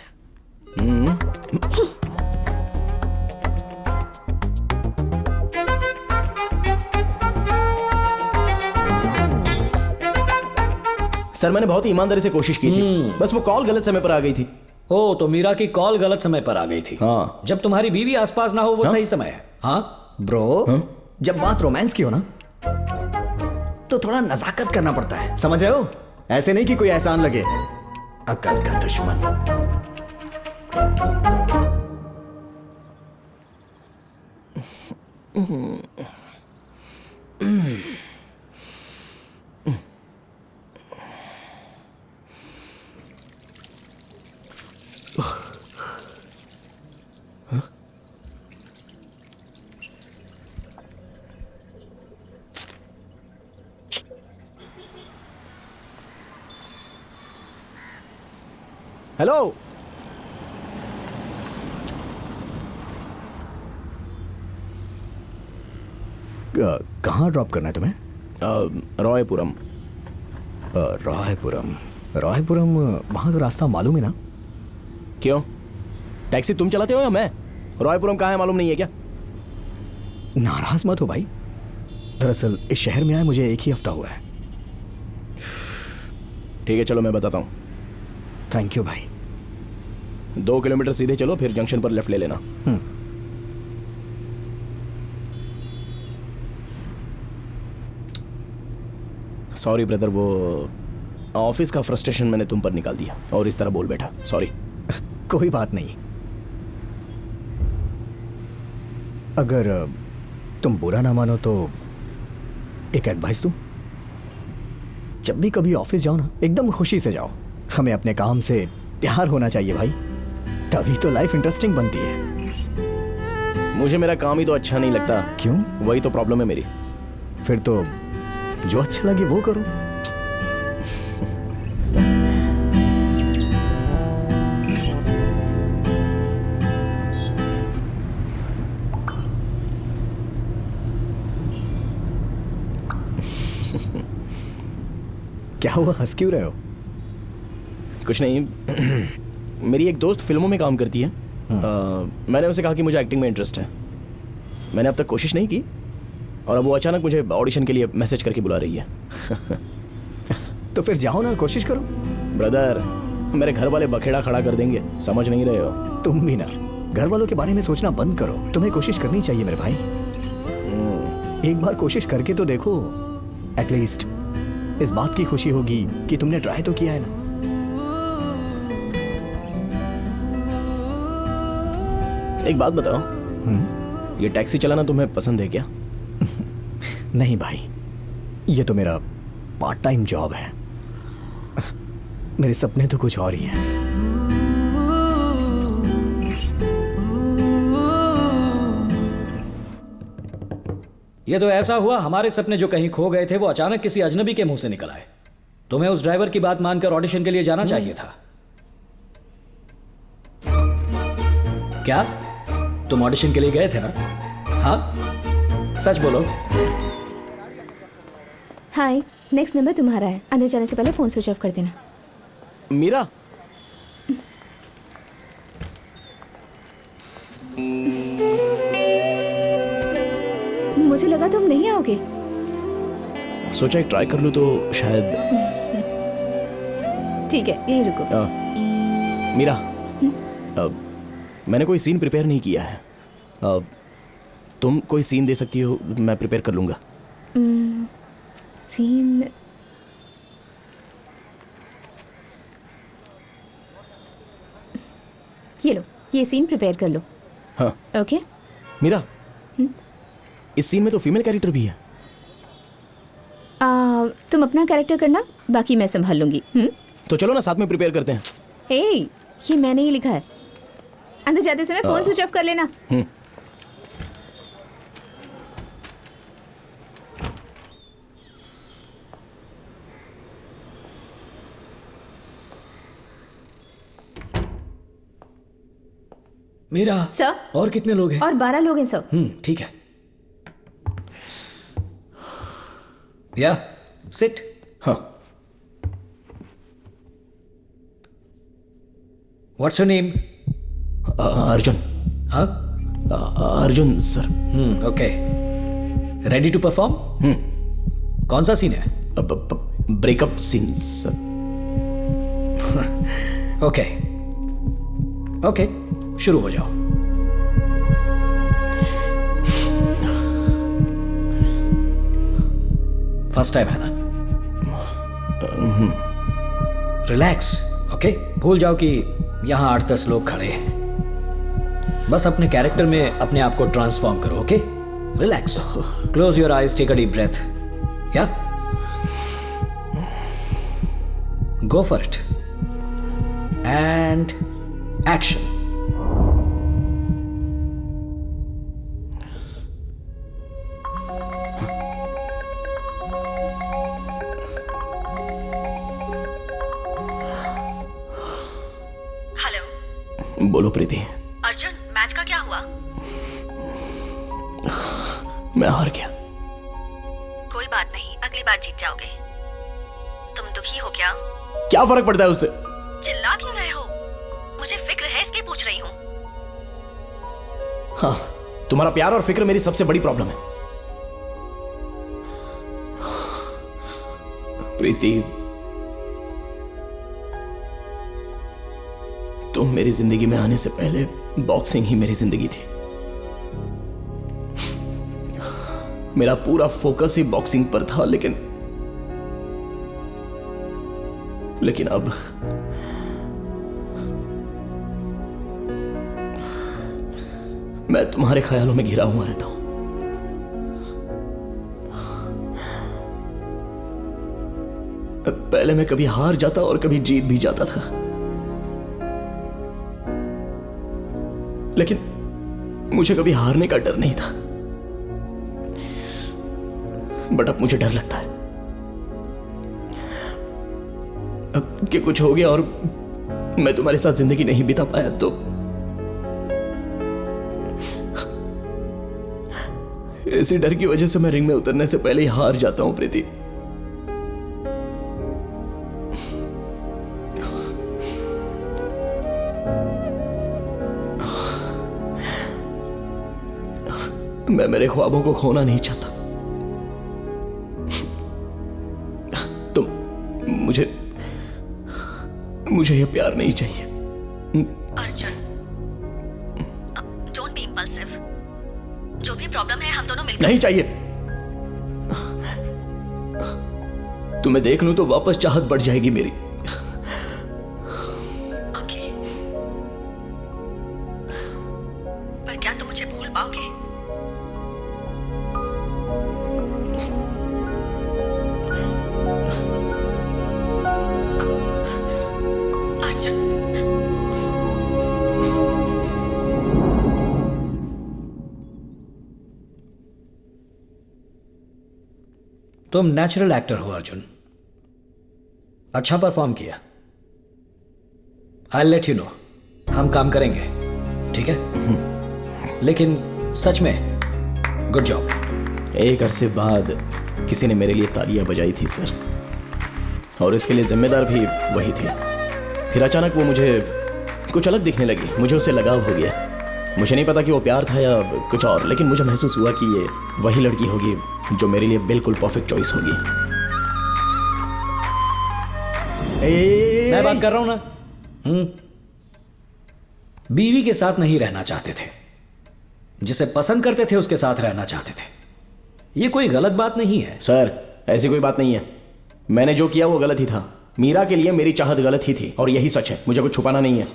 सर मैंने बहुत ईमानदारी से कोशिश की थी, बस वो कॉल गलत समय पर आ गई थी। ओ, तो मीरा की कॉल गलत समय पर आ गई थी। हाँ। जब तुम्हारी बीवी आसपास ना हो वो सही समय है। हाँ ब्रो, जब बात रोमांस की हो ना तो थोड़ा नजाकत करना पड़ता है, समझ रहे हो? ऐसे नहीं कि कोई एहसान लगे। अकल का दुश्मन। हेलो। कहाँ ड्रॉप करना है तुम्हें? रायपुरम। रायपुरम वहाँ का रास्ता मालूम है ना? क्यों, टैक्सी तुम चलाते हो या मैं? रायपुरम कहाँ है मालूम नहीं है क्या? नाराज मत हो भाई, दरअसल इस शहर में आए मुझे एक ही हफ्ता हुआ है। ठीक है चलो मैं बताता हूँ। थैंक यू भाई। 2 किलोमीटर सीधे चलो, फिर जंक्शन पर लेफ्ट ले लेना। सॉरी ब्रदर, वो ऑफिस का फ्रस्ट्रेशन मैंने तुम पर निकाल दिया और इस तरह बोल बैठा, सॉरी। कोई बात नहीं। अगर तुम बुरा ना मानो तो एक एडवाइस दूं? जब भी कभी ऑफिस जाओ ना, एकदम खुशी से जाओ। हमें अपने काम से प्यार होना चाहिए भाई, तभी तो लाइफ इंटरेस्टिंग बनती है। मुझे मेरा काम ही तो अच्छा नहीं लगता। क्यों? वही तो प्रॉब्लम है मेरी। फिर तो जो अच्छा लगे वो करो। क्या हुआ, हंस क्यों रहे हो? कुछ नहीं। मेरी एक दोस्त फिल्मों में काम करती है। मैंने उसे कहा कि मुझे एक्टिंग में इंटरेस्ट है। मैंने अब तक कोशिश नहीं की और अब वो अचानक मुझे ऑडिशन के लिए मैसेज करके बुला रही है। तो फिर जाओ ना, कोशिश करो। ब्रदर, मेरे घर वाले बखेड़ा खड़ा कर देंगे, समझ नहीं रहे हो? तुम भी ना घर वालों के बारे में सोचना बंद करो। तुम्हें कोशिश करनी चाहिए मेरे भाई। एक बार कोशिश करके तो देखो, एटलीस्ट इस बात की खुशी होगी कि तुमने ट्राई तो किया है ना। एक बात बताओ, ये टैक्सी चलाना तुम्हें पसंद है क्या? नहीं भाई, ये तो मेरा पार्ट टाइम जॉब है। मेरे सपने तो कुछ और ही हैं। ये तो ऐसा हुआ, हमारे सपने जो कहीं खो गए थे वो अचानक किसी अजनबी के मुंह से निकल आए। तुम्हें उस ड्राइवर की बात मानकर ऑडिशन के लिए जाना चाहिए था। क्या तुम ऑडिशन के लिए गए थे ना? हाँ सच बोलो। हाय, नेक्स्ट नंबर तुम्हारा है। अंदर जाने से पहले फोन स्विच ऑफ कर देना। मीरा, मुझे लगा तुम नहीं आओगे। सोचा एक ट्राई कर लूँ तो शायद। ठीक है, यही रुको। मीरा, मैंने कोई सीन प्रिपेयर नहीं किया है। तुम कोई सीन दे सकती हो, मैं प्रिपेयर कर लूँगा। सीन ये लो, ये सीन प्रिपेयर कर लो। हाँ। ओके। मीरा, इस सीन में तो फीमेल कैरेक्टर भी है। तुम अपना कैरेक्टर करना, बाकी मैं संभाल लूंगी। तो चलो ना साथ में प्रिपेयर करते हैं। ये मैंने ही लिखा है। अंदर जाते समय फोन स्विच ऑफ कर लेना। मीरा सर, और कितने लोग हैं? और 12 लोग हैं सर। ठीक है। Yeah sit. हाँ। What's your name? अर्जुन। हाँ, Arjun sir. Okay. Ready to perform? कौन सा सीन है? Breakup scene sir. Okay okay, शुरू हो जाओ। फर्स्ट टाइम है ना? रिलैक्स। ओके, भूल जाओ कि यहां 8-10 लोग खड़े हैं। बस अपने कैरेक्टर में अपने आप को ट्रांसफॉर्म करो। Okay, relax. Close your eyes, take a deep breath. Yeah go for it and action. बोलो प्रीति। अर्जुन, मैच का क्या हुआ? मैं हार गया। कोई बात नहीं, अगली बार जीत जाओगे। तुम दुखी हो क्या? क्या फर्क पड़ता है उससे? चिल्ला क्यों रहे हो? मुझे फिक्र है, इसलिए पूछ रही हूँ। हाँ, तुम्हारा प्यार और फिक्र मेरी सबसे बड़ी प्रॉब्लम है प्रीति। तुम मेरी जिंदगी में आने से पहले बॉक्सिंग ही मेरी जिंदगी थी। मेरा पूरा फोकस ही बॉक्सिंग पर था, लेकिन अब मैं तुम्हारे ख्यालों में घिरा हुआ रहता हूं। पहले मैं कभी हार जाता और कभी जीत भी जाता था, लेकिन मुझे कभी हारने का डर नहीं था। बट अब मुझे डर लगता है अब कि कुछ हो गया और मैं तुम्हारे साथ जिंदगी नहीं बिता पाया तो इसी डर की वजह से मैं रिंग में उतरने से पहले ही हार जाता हूं प्रीति। मैं मेरे ख्वाबों को खोना नहीं चाहता। तुम मुझे यह प्यार नहीं चाहिए। Arjun, don't be impulsive. जो भी प्रॉब्लम है हम दोनों मिलकर। नहीं चाहिए। तुम्हें देख लूं तो वापस चाहत बढ़ जाएगी मेरी। ओके, पर क्या तुम मुझे भूल पाओगे? अर्जुन, तुम नेचुरल एक्टर हो अर्जुन, अच्छा परफॉर्म किया। आई लेट यू नो, हम काम करेंगे, ठीक है? लेकिन सच में गुड जॉब। एक अरसे बाद किसी ने मेरे लिए तालियां बजाई थी सर, और इसके लिए जिम्मेदार भी वही थे। फिर अचानक वो मुझे कुछ अलग दिखने लगी, मुझे उससे लगाव हो गया। मुझे नहीं पता कि वो प्यार था या कुछ और, लेकिन मुझे महसूस हुआ कि ये वही लड़की होगी जो मेरे लिए बिल्कुल परफेक्ट चॉइस होगी। मैं बात कर रहा हूं ना। बीवी के साथ नहीं रहना चाहते थे, जिसे पसंद करते थे उसके साथ रहना चाहते थे। ये कोई गलत बात नहीं है। सर ऐसी कोई बात नहीं है, मैंने जो किया वो गलत ही था। मीरा के लिए मेरी चाहत गलत ही थी और यही सच है, मुझे कुछ छुपाना नहीं है।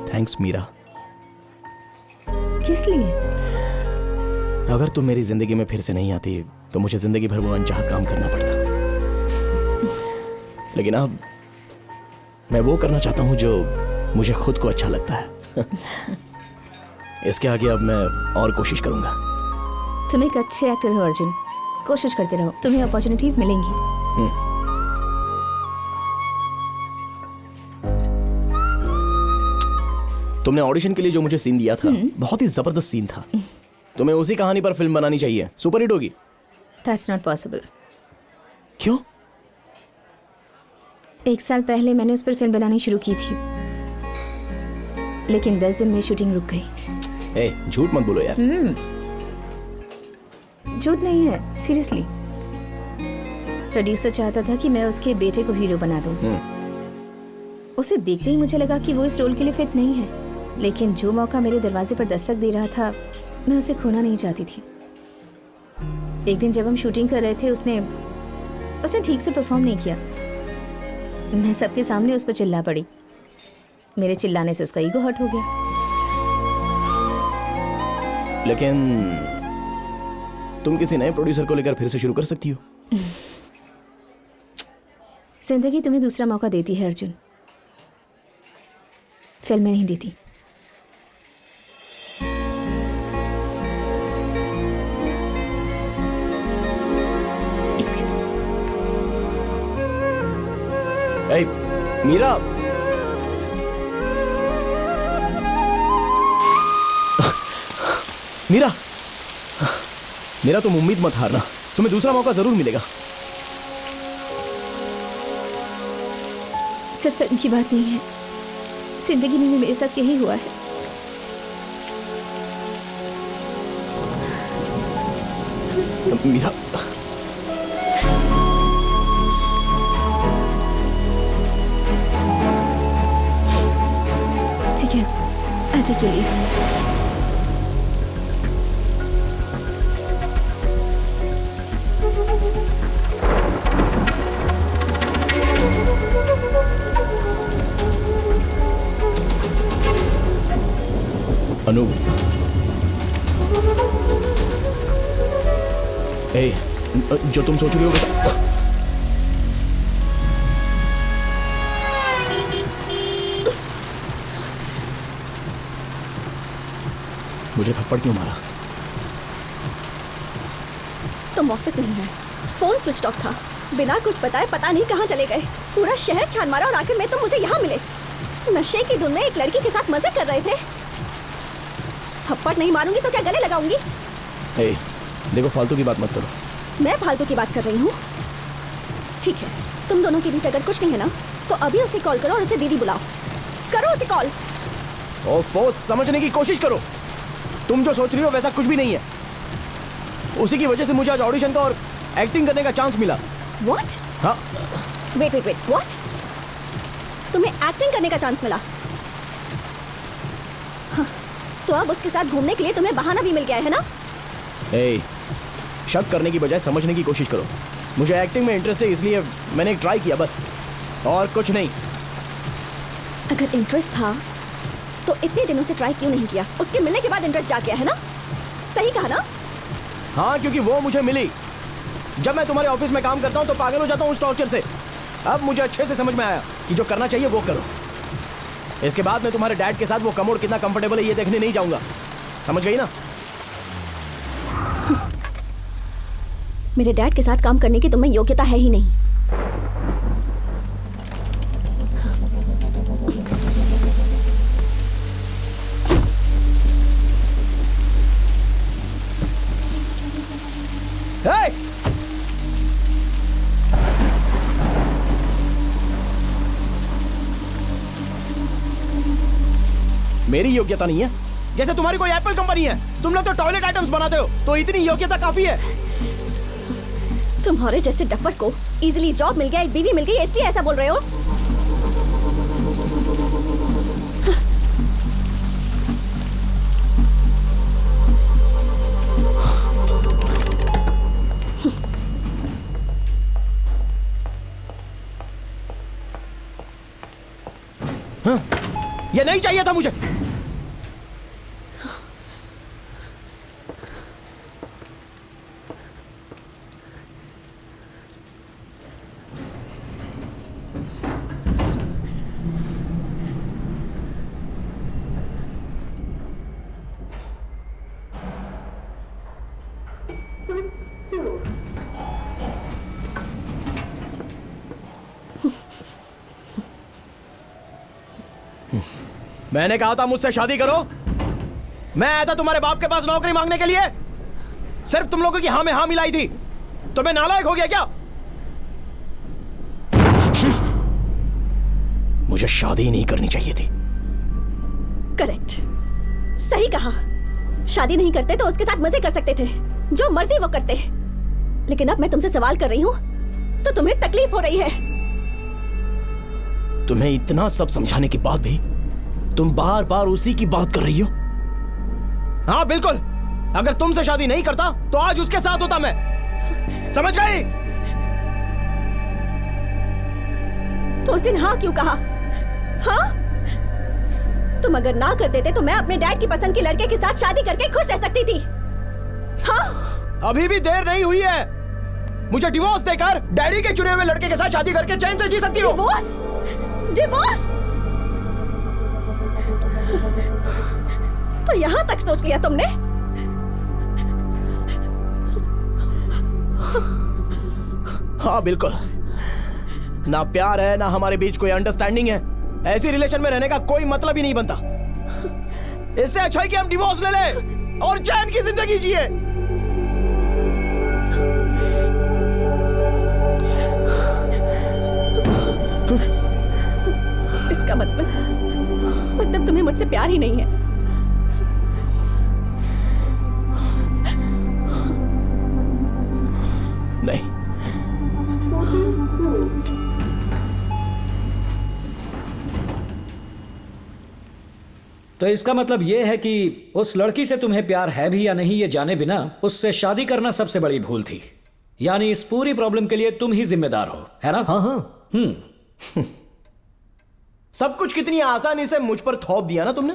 थैंक्स मीरा। किस लिए? अगर तुम मेरी जिंदगी में फिर से नहीं आती तो मुझे जिंदगी भर वो अनचाहा काम करना पड़ता, लेकिन अब मैं वो करना चाहता हूं जो मुझे खुद को अच्छा लगता है। इसके आगे अब मैं और कोशिश करूंगा। तुम एक अच्छे एक्टर हो अर्जुन, कोशिश करते रहो, तुम्हें अपॉर्चुनिटीज मिलेंगी। तुमने ऑडिशन के लिए जो मुझे सीन दिया था बहुत ही जबरदस्त सीन था। तुम्हें उसी कहानी पर फिल्म बनानी चाहिए, सुपर हिट होगी। That's not possible। क्यों? 1 साल पहले मैंने उस पर फिल्म बनानी शुरू की थी, लेकिन 10 दिन में शूटिंग रुक गई। ए, झूठ मत बोलो यार। झूठ नहीं है, सीरियसली। प्रोड्यूसर चाहता था कि मैं उसके बेटे को हीरो बना दूं। उसे देखते ही मुझे लगा कि वो इस रोल के लिए फिट नहीं है, लेकिन जो मौका मेरे दरवाजे पर दस्तक दे रहा था मैं उसे खोना नहीं चाहती थी। एक दिन जब हम शूटिंग कर रहे थे उसने ठीक से परफॉर्म नहीं किया। मैं सबके सामने उस पर चिल्ला पड़ी। मेरे चिल्लाने से उसका ईगो हर्ट हो गया। लेकिन तुम किसी नए प्रोड्यूसर को लेकर फिर से शुरू कर सकती हो। जिंदगी तुम्हें दूसरा मौका देती है अर्जुन, फिल्में नहीं देती। Excuse me. ए, मीरा। मीरा, मेरा तुम उम्मीद मत हारना, तुम्हें दूसरा मौका जरूर मिलेगा। सिर्फ फिल्म की बात नहीं है, जिंदगी में भी मेरे साथ यही हुआ है। मीरा, ठीक है, I'll take your leave। अनु, ए, जो तुम सोच रही हो वैसा। मुझे थप्पड़ क्यों मारा? तुम ऑफिस नहीं है, फोन स्विच ऑफ था, बिना कुछ बताए पता नहीं कहाँ चले गए। पूरा शहर छान मारा और आखिर में तुम मुझे यहाँ मिले। नशे की धुन में एक लड़की के साथ मजे कर रहे थे। थप्पड़ नहीं मारूंगी तो क्या गले लगाऊंगी? ए, देखो फालतू की बात मत करो। मैं फालतू की बात कर रही हूँ? ठीक है, तुम दोनों के बीच अगर कुछ नहीं है ना तो अभी उसे कॉल करो और उसे दीदी बुलाओ। करो उसे कॉल। ओफो, समझने की कोशिश करो। तुम जो सोच रही हो वैसा कुछ भी नहीं है। उसी की वजह से मुझे आज ऑडिशन का और एक्टिंग करने का चांस मिला। What? हाँ। Wait, what? तुम्हें एक्टिंग करने का चांस मिला? हाँ, तो अब उसके साथ घूमने के लिए तुम्हें बहाना भी मिल गया है ना? ए, शक करने की बजाय समझने की कोशिश करो। मुझे एक्टिंग में इंटरेस्ट है, इसलिए मैंने ट्राई किया बस, और कुछ नहीं। अगर इंटरेस्ट था तो इतने दिनों से ट्राई क्यों नहीं किया? उसके मिलने के बाद इंटरेस्ट जा गया है ना? सही कहा ना? हाँ, क्योंकि वो मुझे मिली। जब मैं तुम्हारे ऑफिस में काम करता हूँ तो पागल हो जाता हूँ उस टॉर्चर से। अब मुझे अच्छे से समझ में आया कि जो करना चाहिए वो करो। इसके बाद मैं तुम्हारे डैड के साथ वो कमोड कितना कंफर्टेबल है ये देखने नहीं जाऊंगा। समझ गई ना? मेरे डैड के साथ काम करने की तुम्हें योग्यता है ही नहीं। मेरी योग्यता नहीं है? जैसे तुम्हारी कोई एप्पल कंपनी है, तुम लोग तो टॉयलेट आइटम्स बनाते हो, तो इतनी योग्यता काफी है। तुम्हारे जैसे डफर को इजीली जॉब मिल गया, एक बीवी मिल गई, इसलिए ऐसा बोल रहे हो? हाँ, ये नहीं चाहिए था मुझे। मैंने कहा था मुझसे शादी करो। मैं आया था तुम्हारे बाप के पास नौकरी मांगने के लिए, सिर्फ तुम लोगों की हाँ में हाँ मिलाई थी। तो मैं नालायक हो गया क्या? मुझे शादी नहीं करनी चाहिए थी। करेक्ट, सही कहा। शादी नहीं करते तो उसके साथ मजे कर सकते थे, जो मर्जी वो करते। लेकिन अब मैं तुमसे सवाल कर रही हूं तो तुम्हें तकलीफ हो रही है। तुम्हें इतना सब समझाने के बाद भी तुम बार बार उसी की बात कर रही हो। हाँ बिल्कुल, अगर तुमसे शादी नहीं करता तो आज उसके साथ होता मैं। समझ गई? तो उस दिन हाँ क्यों कहा? हाँ, तुम अगर ना कर देते तो मैं अपने डैड की पसंद के लड़के के साथ शादी करके खुश रह सकती थी। हाँ, अभी भी देर नहीं हुई है। मुझे डिवोर्स देकर डैडी के चुने हुए लड़के के साथ शादी करके चैन से जी सकती हो। डिवोर्स? डिवोर्स? तो यहां तक सोच लिया तुमने? हाँ बिल्कुल, ना प्यार है ना हमारे बीच कोई अंडरस्टैंडिंग है। ऐसी रिलेशन में रहने का कोई मतलब ही नहीं बनता। इससे अच्छा है कि हम डिवोर्स ले लें और चैन की जिंदगी जिए। इसका मतलब तुम्हें मुझसे प्यार ही नहीं है। नहीं, तो इसका मतलब यह है कि उस लड़की से तुम्हें प्यार है भी या नहीं ये जाने बिना उससे शादी करना सबसे बड़ी भूल थी। यानी इस पूरी प्रॉब्लम के लिए तुम ही जिम्मेदार हो, है ना? हाँ हाँ। सब कुछ कितनी आसानी से मुझ पर थोप दिया ना तुमने।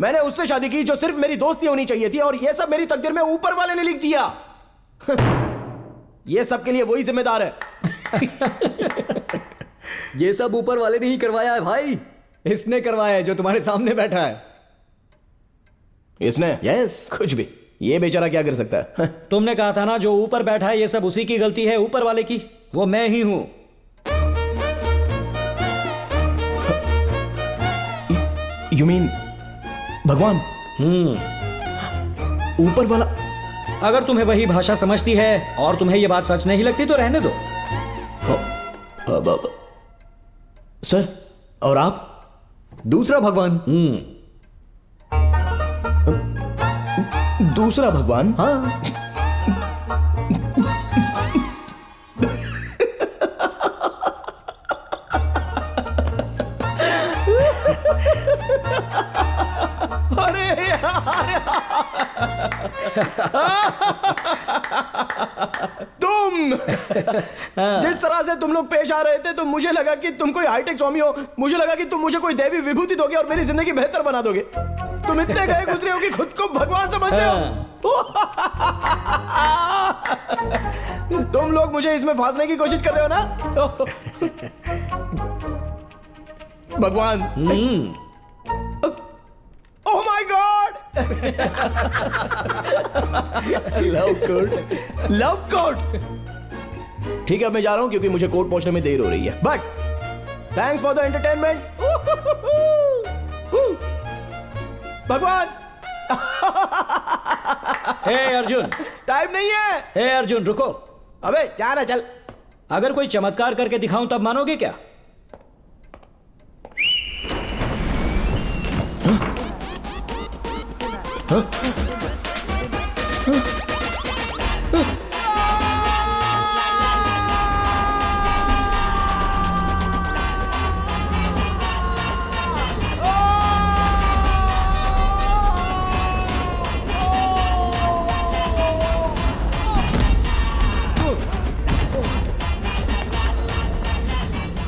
मैंने उससे शादी की जो सिर्फ मेरी दोस्ती होनी चाहिए थी, और यह सब मेरी तकदीर में ऊपर वाले ने लिख दिया। ये सब के लिए वही जिम्मेदार है। ये सब ऊपर वाले ने ही करवाया है भाई। इसने करवाया है जो तुम्हारे सामने बैठा है। इसने? यस। कुछ भी, ये बेचारा क्या कर सकता है? तुमने कहा था ना जो ऊपर बैठा है ये सब उसी की गलती है, ऊपर वाले की। वो मैं ही हूं। यू मीन भगवान? ऊपर वाला? अगर तुम्हें वही भाषा समझती है और तुम्हें यह बात सच नहीं लगती तो रहने दो। सर, और आप? दूसरा भगवान। दूसरा भगवान? हाँ। अरे यार, तुम जिस तरह से तुम लोग पेश आ रहे थे तो मुझे लगा कि तुम कोई हाईटेक स्वामी हो। मुझे लगा कि तुम मुझे कोई देवी विभूति दोगे और मेरी जिंदगी बेहतर बना दोगे। तुम इतने गए गुजरे हो कि खुद को भगवान समझते हो। तुम लोग मुझे इसमें फांसने की कोशिश कर रहे हो ना? भगवान। Oh my God! Love coat, love coat. ठीक है, मैं जा रहा हूं क्योंकि मुझे कोर्ट पहुंचने में देर हो रही है। But thanks for the entertainment. भगवान। हे अर्जुन, टाइम नहीं है। हे अर्जुन रुको। अबे जा ना, चल। अगर कोई चमत्कार करके दिखाऊं तब मानोगे क्या?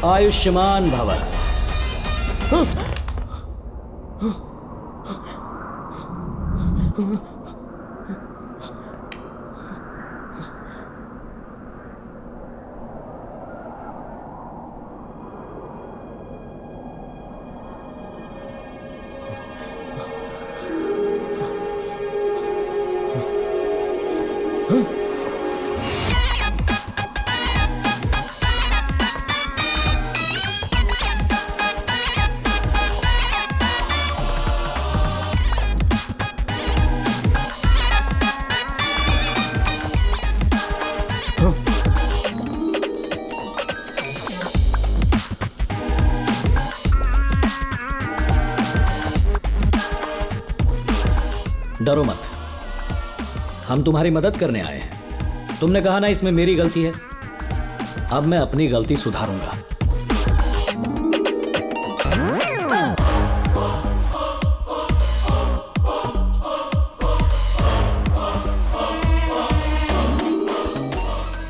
आयुष्मान भव। डरो मत, हम तुम्हारी मदद करने आए हैं। तुमने कहा ना इसमें मेरी गलती है, अब मैं अपनी गलती सुधारूंगा।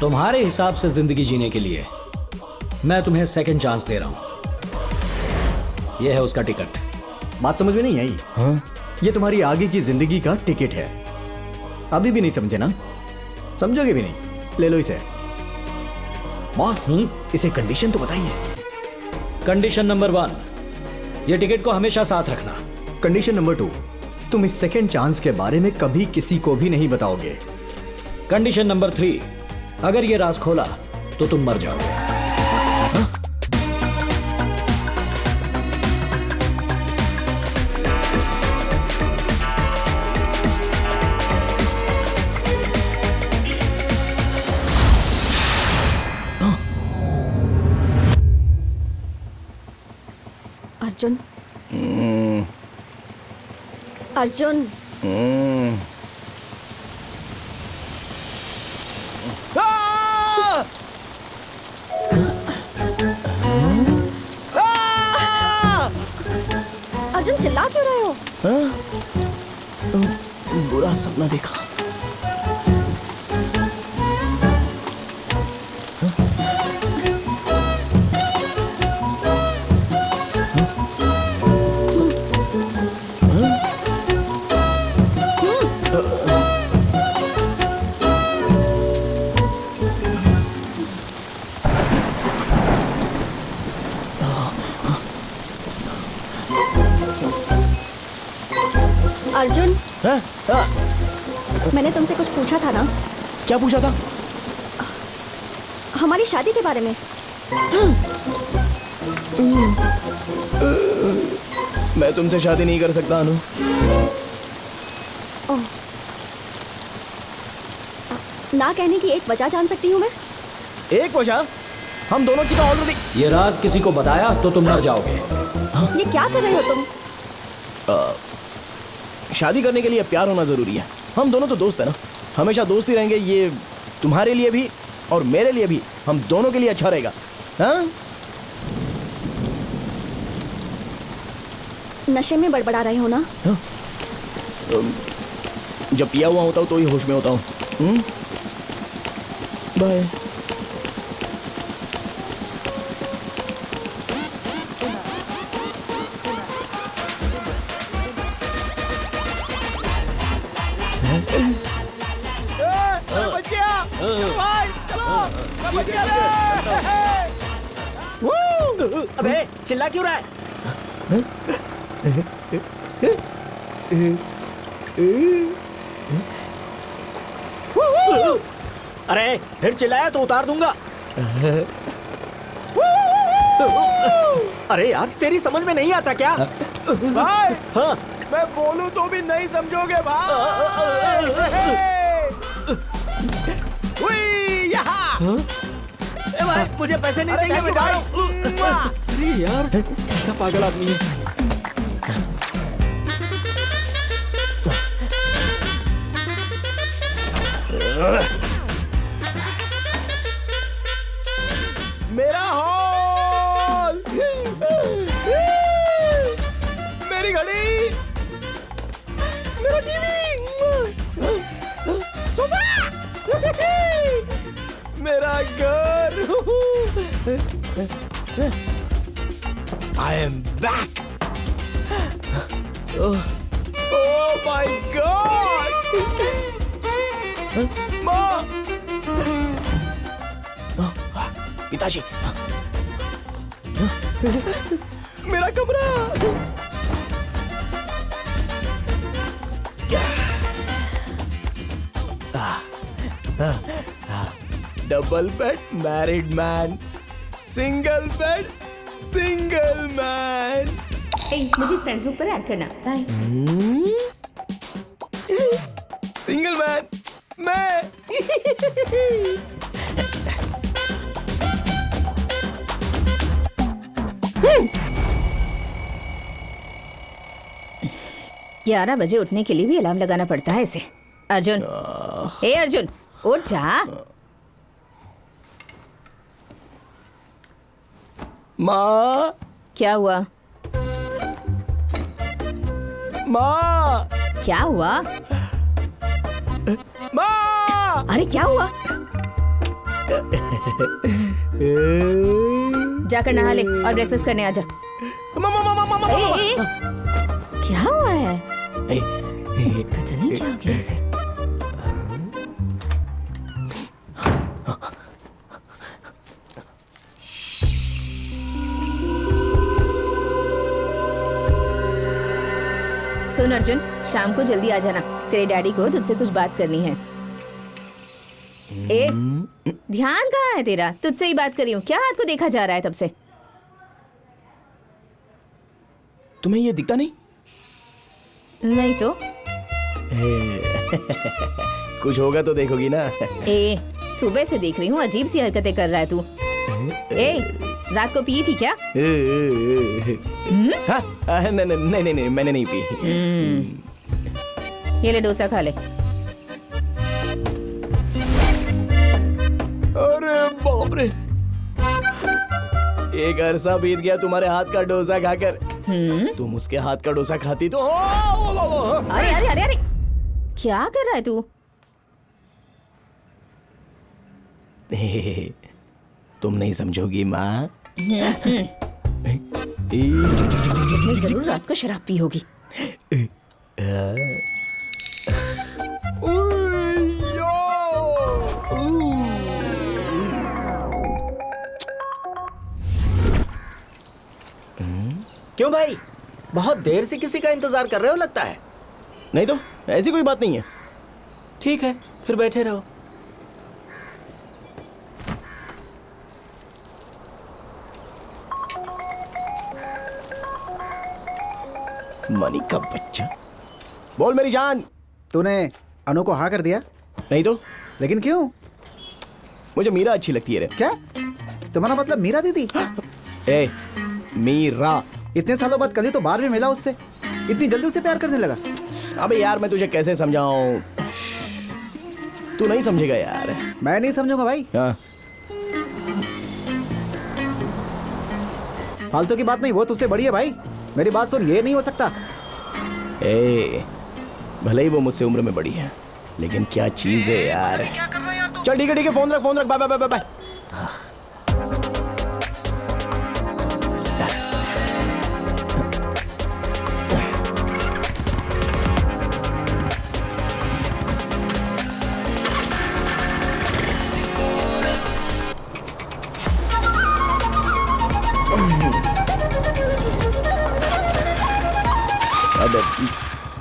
तुम्हारे हिसाब से जिंदगी जीने के लिए मैं तुम्हें सेकंड चांस दे रहा हूं। यह है उसका टिकट। बात समझ में नहीं आई? हाँ? ये तुम्हारी आगे की जिंदगी का टिकट है। अभी भी नहीं समझे ना? समझोगे भी नहीं? ले लो इसे। बॉस, इसे कंडीशन तो बताइए। कंडीशन नंबर 1, ये टिकट को हमेशा साथ रखना। कंडीशन नंबर 2, तुम इस सेकंड चांस के बारे में कभी किसी को भी नहीं बताओगे। कंडीशन नंबर 3, अगर ये राज खोला तो तुम मर जाओगे। अर्जुन, अर्जुन, अर्जुन चिल्ला क्यों रहे हो? बुरा सपना देखा। अर्जुन, मैंने तुमसे कुछ पूछा था ना? क्या पूछा था? हमारी शादी के बारे में। मैं तुमसे शादी नहीं कर सकता अनु। ओह, ना कहने की एक वजह जान सकती हूँ मैं? एक वजह? हम दोनों की तो ऑलरेडी। ये राज किसी को बताया तो तुम मर जाओगे। ये क्या कर रहे हो तुम? शादी करने के लिए प्यार होना जरूरी है। हम दोनों तो दोस्त है ना, हमेशा दोस्त ही रहेंगे। ये तुम्हारे लिए भी और मेरे लिए भी, हम दोनों के लिए अच्छा रहेगा। हाँ? नशे में बड़बड़ा रहे हो ना? हाँ? जब पिया हुआ होता हूँ तो ही होश में होता हूँ। बाय। अबे चिल्ला क्यों रहा है? अरे फिर चिल्लाया तो उतार दूंगा। अरे यार तेरी समझ में नहीं आता क्या? भाई, हाँ मैं बोलूं तो भी नहीं समझोगे भाई। यहाँ भाई मुझे पैसे नहीं चाहिए, मैं जा रहा हूँ। अरे यार कैसा पागल आदमी है। मेरा हॉल, मेरी घड़ी, मेरा टीवी, सोफा, मेरा घर। I am back. Oh my God! माँ! पिताजी! मेरा कमरा! Double bed married man, single bed single man. ए, मुझे फेसबुक पर ऐड करना। बाय। सिंगल मैन मैं। ग्यारह बजे उठने के लिए भी अलार्म लगाना पड़ता है इसे। अर्जुन, ए अर्जुन, उठ जा। माँ, क्या हुआ? माँ, क्या हुआ? माँ, अरे क्या हुआ? जाकर नहा ले और ब्रेकफास्ट करने आजा। ए, क्या हुआ है? पता नहीं क्या हो गया इसे। सुन अर्जुन, शाम को जल्दी आ जाना। तेरे डैडी को तुझसे कुछ बात करनी है। ए, ध्यान कहाँ है तेरा? तुझसे ही बात कर रही हूँ। क्या हाथ को देखा जा रहा है तब से? तुम्हें ये दिखता नहीं? नहीं तो? कुछ होगा तो देखोगी ना। ए, सुबह से देख रही हूँ, अजीब सी हरकतें कर रहा है तू। ए, रात को पी थी क्या? नहीं, मैंने नहीं पी। ये ले डोसा खा ले। अरे बाप रे, एक अरसा बीत गया तुम्हारे हाथ का डोसा खाकर। तुम उसके हाथ का डोसा खाती तो अरे अरे अरे अरे, क्या कर रहा है तू? तुम नहीं समझोगी माँ। इसने जरूर रात को शराब पी होगी। क्यों भाई, बहुत देर से किसी का इंतजार कर रहे हो लगता है। नहीं तो ऐसी कोई बात नहीं है। ठीक है, फिर बैठे रहो। मनी का बच्चा, बोल मेरी जान। तूने अनु को हाँ कर दिया? नहीं तो। लेकिन क्यों? मुझे मीरा अच्छी लगती है रे। क्या तुम्हारा मतलब मीरा दीदी? ए, मीरा। इतने सालों बाद कल ही तो बाहर भी मिला उससे, इतनी जल्दी उसे प्यार करने लगा? अबे यार, मैं तुझे कैसे समझाऊं? तू नहीं समझेगा यार। मैं नहीं समझूंगा भाई। हाँ। फालतू की बात नहीं, वो तुझसे बड़ी है भाई। मेरी बात सुन, ये नहीं हो सकता। ए, भले ही वो मुझसे उम्र में बड़ी है, लेकिन क्या चीज है यार। क्या कर रहा है यार तू? चल ठीक है, फोन रख, bye bye bye bye.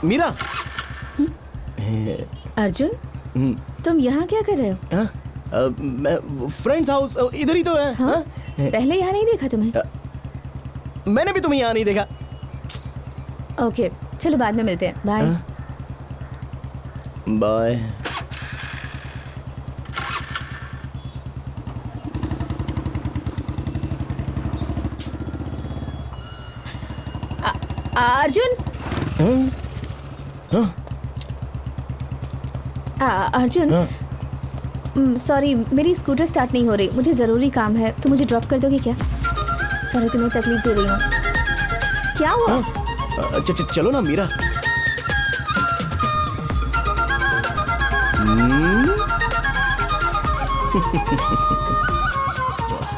Meera. Arjun, तुम यहाँ क्या कर रहे हो? मैं फ्रेंड्स हाउस इधर ही तो है। हाँ? पहले यहाँ नहीं देखा तुम्हें? मैंने भी तुम्हें यहाँ नहीं देखा। ओके, चलो बाद में मिलते हैं। Bye. Bye. Arjun, Arjun, sorry, मेरी स्कूटर स्टार्ट नहीं हो रही, मुझे ज़रूरी काम है, तो मुझे ड्रॉप कर दोगे क्या? सॉरी तुम्हें तकलीफ दे रही हूँ। क्या हुआ? चलो ना मीरा।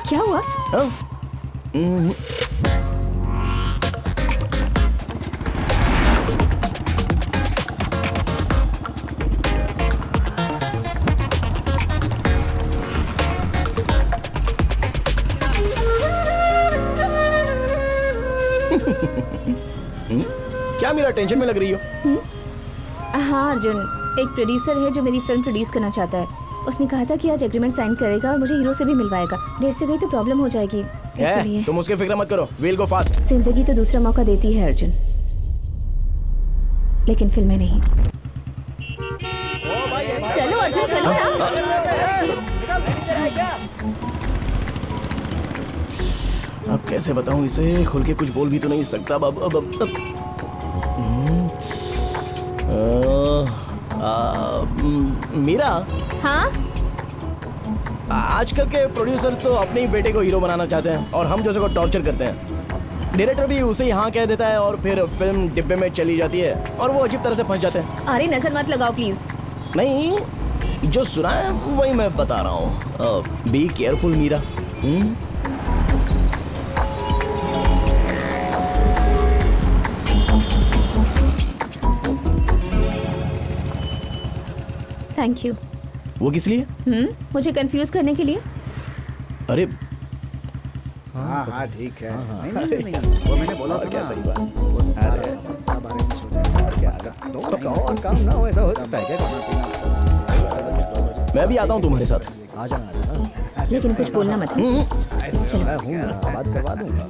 क्या हुआ? क्या मीरा टेंशन में लग रही हो? हाँ अर्जुन, एक प्रोड्यूसर है जो मेरी फिल्म प्रोड्यूस करना चाहता है। उसने कहा था कि आज एग्रीमेंट साइन करेगा और मुझे हीरो से भी मिलवाएगा। देर से गई तो प्रॉब्लम हो जाएगी, इसलिए। तुम उसकी फिक्र मत करो, वील गो फास्ट। जिंदगी तो दूसरा मौका देती है अर्जुन, लेकिन फिल्में नहीं। चलो अर्जुन चलो ना। अब कैसे बताऊं इसे, खुल के कुछ बोल भी तो नहीं सकता। मीरा। हाँ? आजकल के प्रोड्यूसर तो अपने ही बेटे को हीरो बनाना चाहते हैं और हम जैसे को टॉर्चर करते हैं। डायरेक्टर भी उसे ही हाँ कह देता है और फिर फिल्म डिब्बे में चली जाती है और वो अजीब तरह से फंस जाते हैं। अरे नजर मत लगाओ प्लीज। नहीं, जो सुना है वही मैं बता रहा हूँ। Be careful Meera. Thank you. वो किस लिए? मुझे कंफ्यूज करने के लिए। अरे हाँ हाँ ठीक है। नहीं, वो मैंने बोला था क्या, सही बात। वो सारा सब अरेंज हो जाएगा। और काम ना हो ऐसा हो सकता है क्या? मैं भी आता हूँ तुम्हारे साथ। आ जाना, लेकिन कुछ बोलना मत। चलो मैं हूँ ना, बात करवा दूंगा।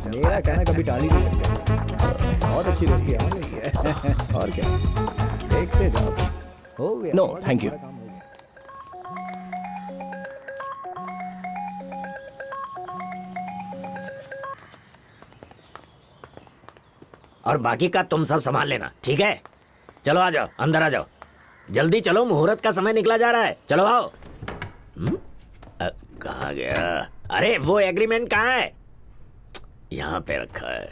मेरा कहना कभी टाल ही नहीं सकते। बहुत अच्छी दोस्ती है। और क्या, देखते जाओ। हो गया। No thank you. और बाकी का तुम सब संभाल लेना, ठीक है? चलो आ जाओ, अंदर आ जाओ, जल्दी चलो, मुहूर्त का समय निकला जा रहा है। चलो आओ। कहाँ गया? अरे वो एग्रीमेंट कहाँ है? यहाँ पे रखा है।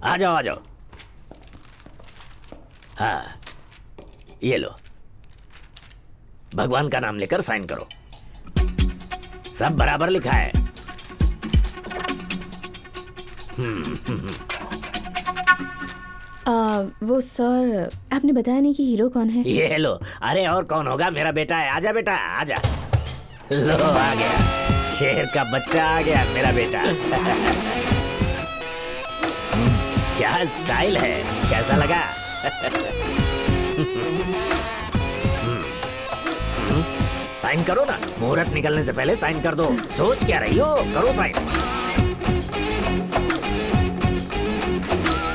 आ जाओ आ जाओ। हाँ ये लो, भगवान का नाम लेकर साइन करो। सब बराबर लिखा है। वो सर, आपने बताया नहीं कि हीरो कौन है? ये लो। अरे और कौन होगा, मेरा बेटा है। आजा बेटा आजा। लो आ गया, शेर का बच्चा आ गया, मेरा बेटा। क्या स्टाइल है, कैसा लगा? साइन करो ना, मुहूर्त निकलने से पहले साइन कर दो। सोच क्या रही हो, करो साइन।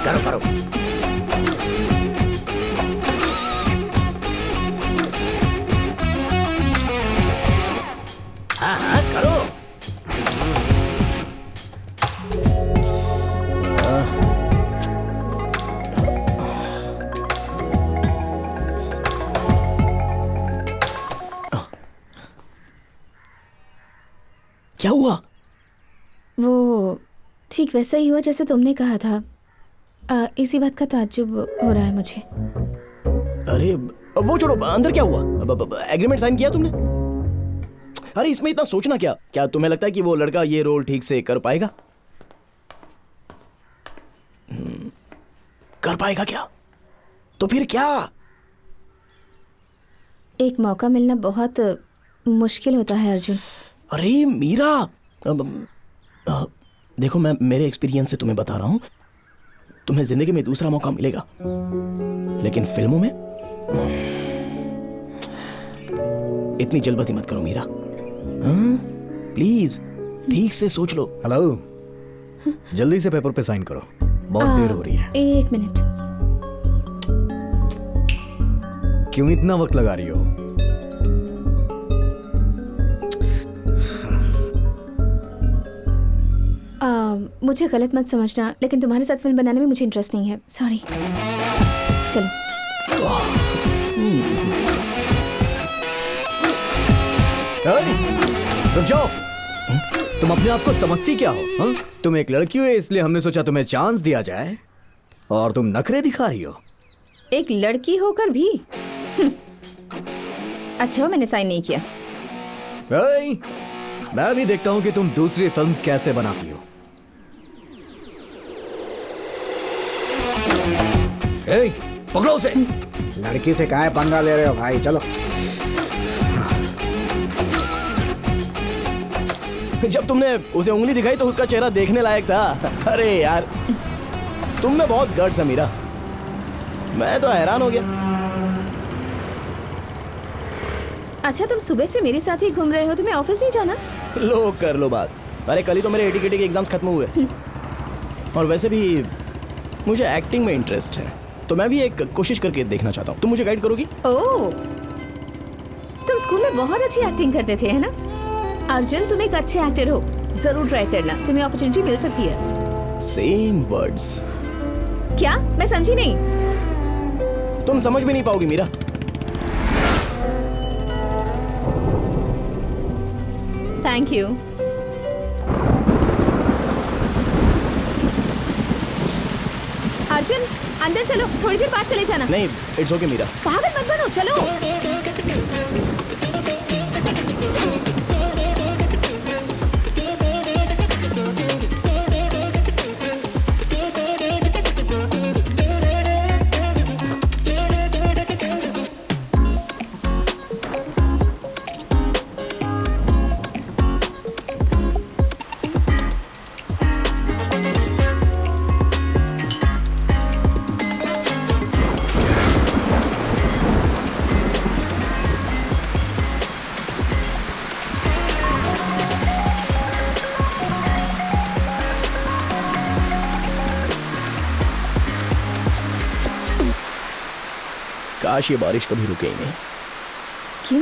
करो करो। हाँ हाँ करो। क्या हुआ? वो ठीक वैसा ही हुआ जैसे तुमने कहा था। इसी बात का ताज्जुब हो रहा है मुझे। अरे वो छोड़ो, अंदर क्या हुआ? एग्रीमेंट साइन किया तुमने? अरे इसमें इतना सोचना क्या? क्या तुम्हें लगता है कि वो लड़का ये रोल ठीक से कर पाएगा? कर पाएगा क्या? तो फिर क्या? एक मौका मिलना बहुत मुश्किल होता है अर्जुन। अरे मीरा, देखो मैं मेरे एक्सपीरियंस से तुम्हें बता रहा हूं, तुम्हें जिंदगी में दूसरा मौका मिलेगा, लेकिन फिल्मों में इतनी जल्दबाजी मत करो मीरा। प्लीज ठीक से सोच लो। हेलो, जल्दी से पेपर पे साइन करो, बहुत देर हो रही है। एक मिनट। क्यों इतना वक्त लगा रही हो? मुझे गलत मत समझना, लेकिन तुम्हारे साथ फिल्म बनाने में मुझे इंटरेस्ट नहीं है। सॉरी। चलो। रुक जाओ। तुम अपने आप को समझती क्या हो? हाँ? तुम एक लड़की हो इसलिए हमने सोचा तुम्हें चांस दिया जाए और तुम नखरे दिखा रही हो। एक लड़की होकर भी? अच्छा मैंने साइन नहीं किया। ए, मैं भी देखता हूँ कि तुम दूसरी फिल्म कैसे बनाती हो। ए, पकड़ो उसे। लड़की से काहे पंगा ले रहे हो भाई? चलो। जब तुमने उसे उंगली दिखाई तो उसका चेहरा देखने लायक था। अरे यार तुम में बहुत गट्स है मीरा, मैं तो हैरान हो गया। अच्छा तुम सुबह से मेरे साथ ही घूम रहे हो, तुम्हें ऑफिस नहीं जाना? लो कर लो बात। अरे कल ही तो मेरे एटीकेटी के एग्जाम्स खत्म हुए और वैसे भी मुझे एक्टिंग में इंटरेस्ट है तो मैं भी एक कोशिश करके देखना चाहता हूँ। तुम मुझे गाइड करोगी? ओह तुम स्कूल में बहुत अच्छी एक्टिंग करते थे है ना? अर्जुन तुम एक अच्छे एक्टर हो, जरूर ट्राई करना, तुम्हें अपॉर्चुनिटी मिल सकती है। Same words. क्या? मैं समझी नहीं। तुम समझ भी नहीं पाओगी मीरा। Thank you. अर्जुन अंदर चलो, थोड़ी देर बाद चले जाना। नहीं इट्स ओके मीरा। पागल मत बनो, चलो। काश ये बारिश कभी रुके ही नहीं। क्यों?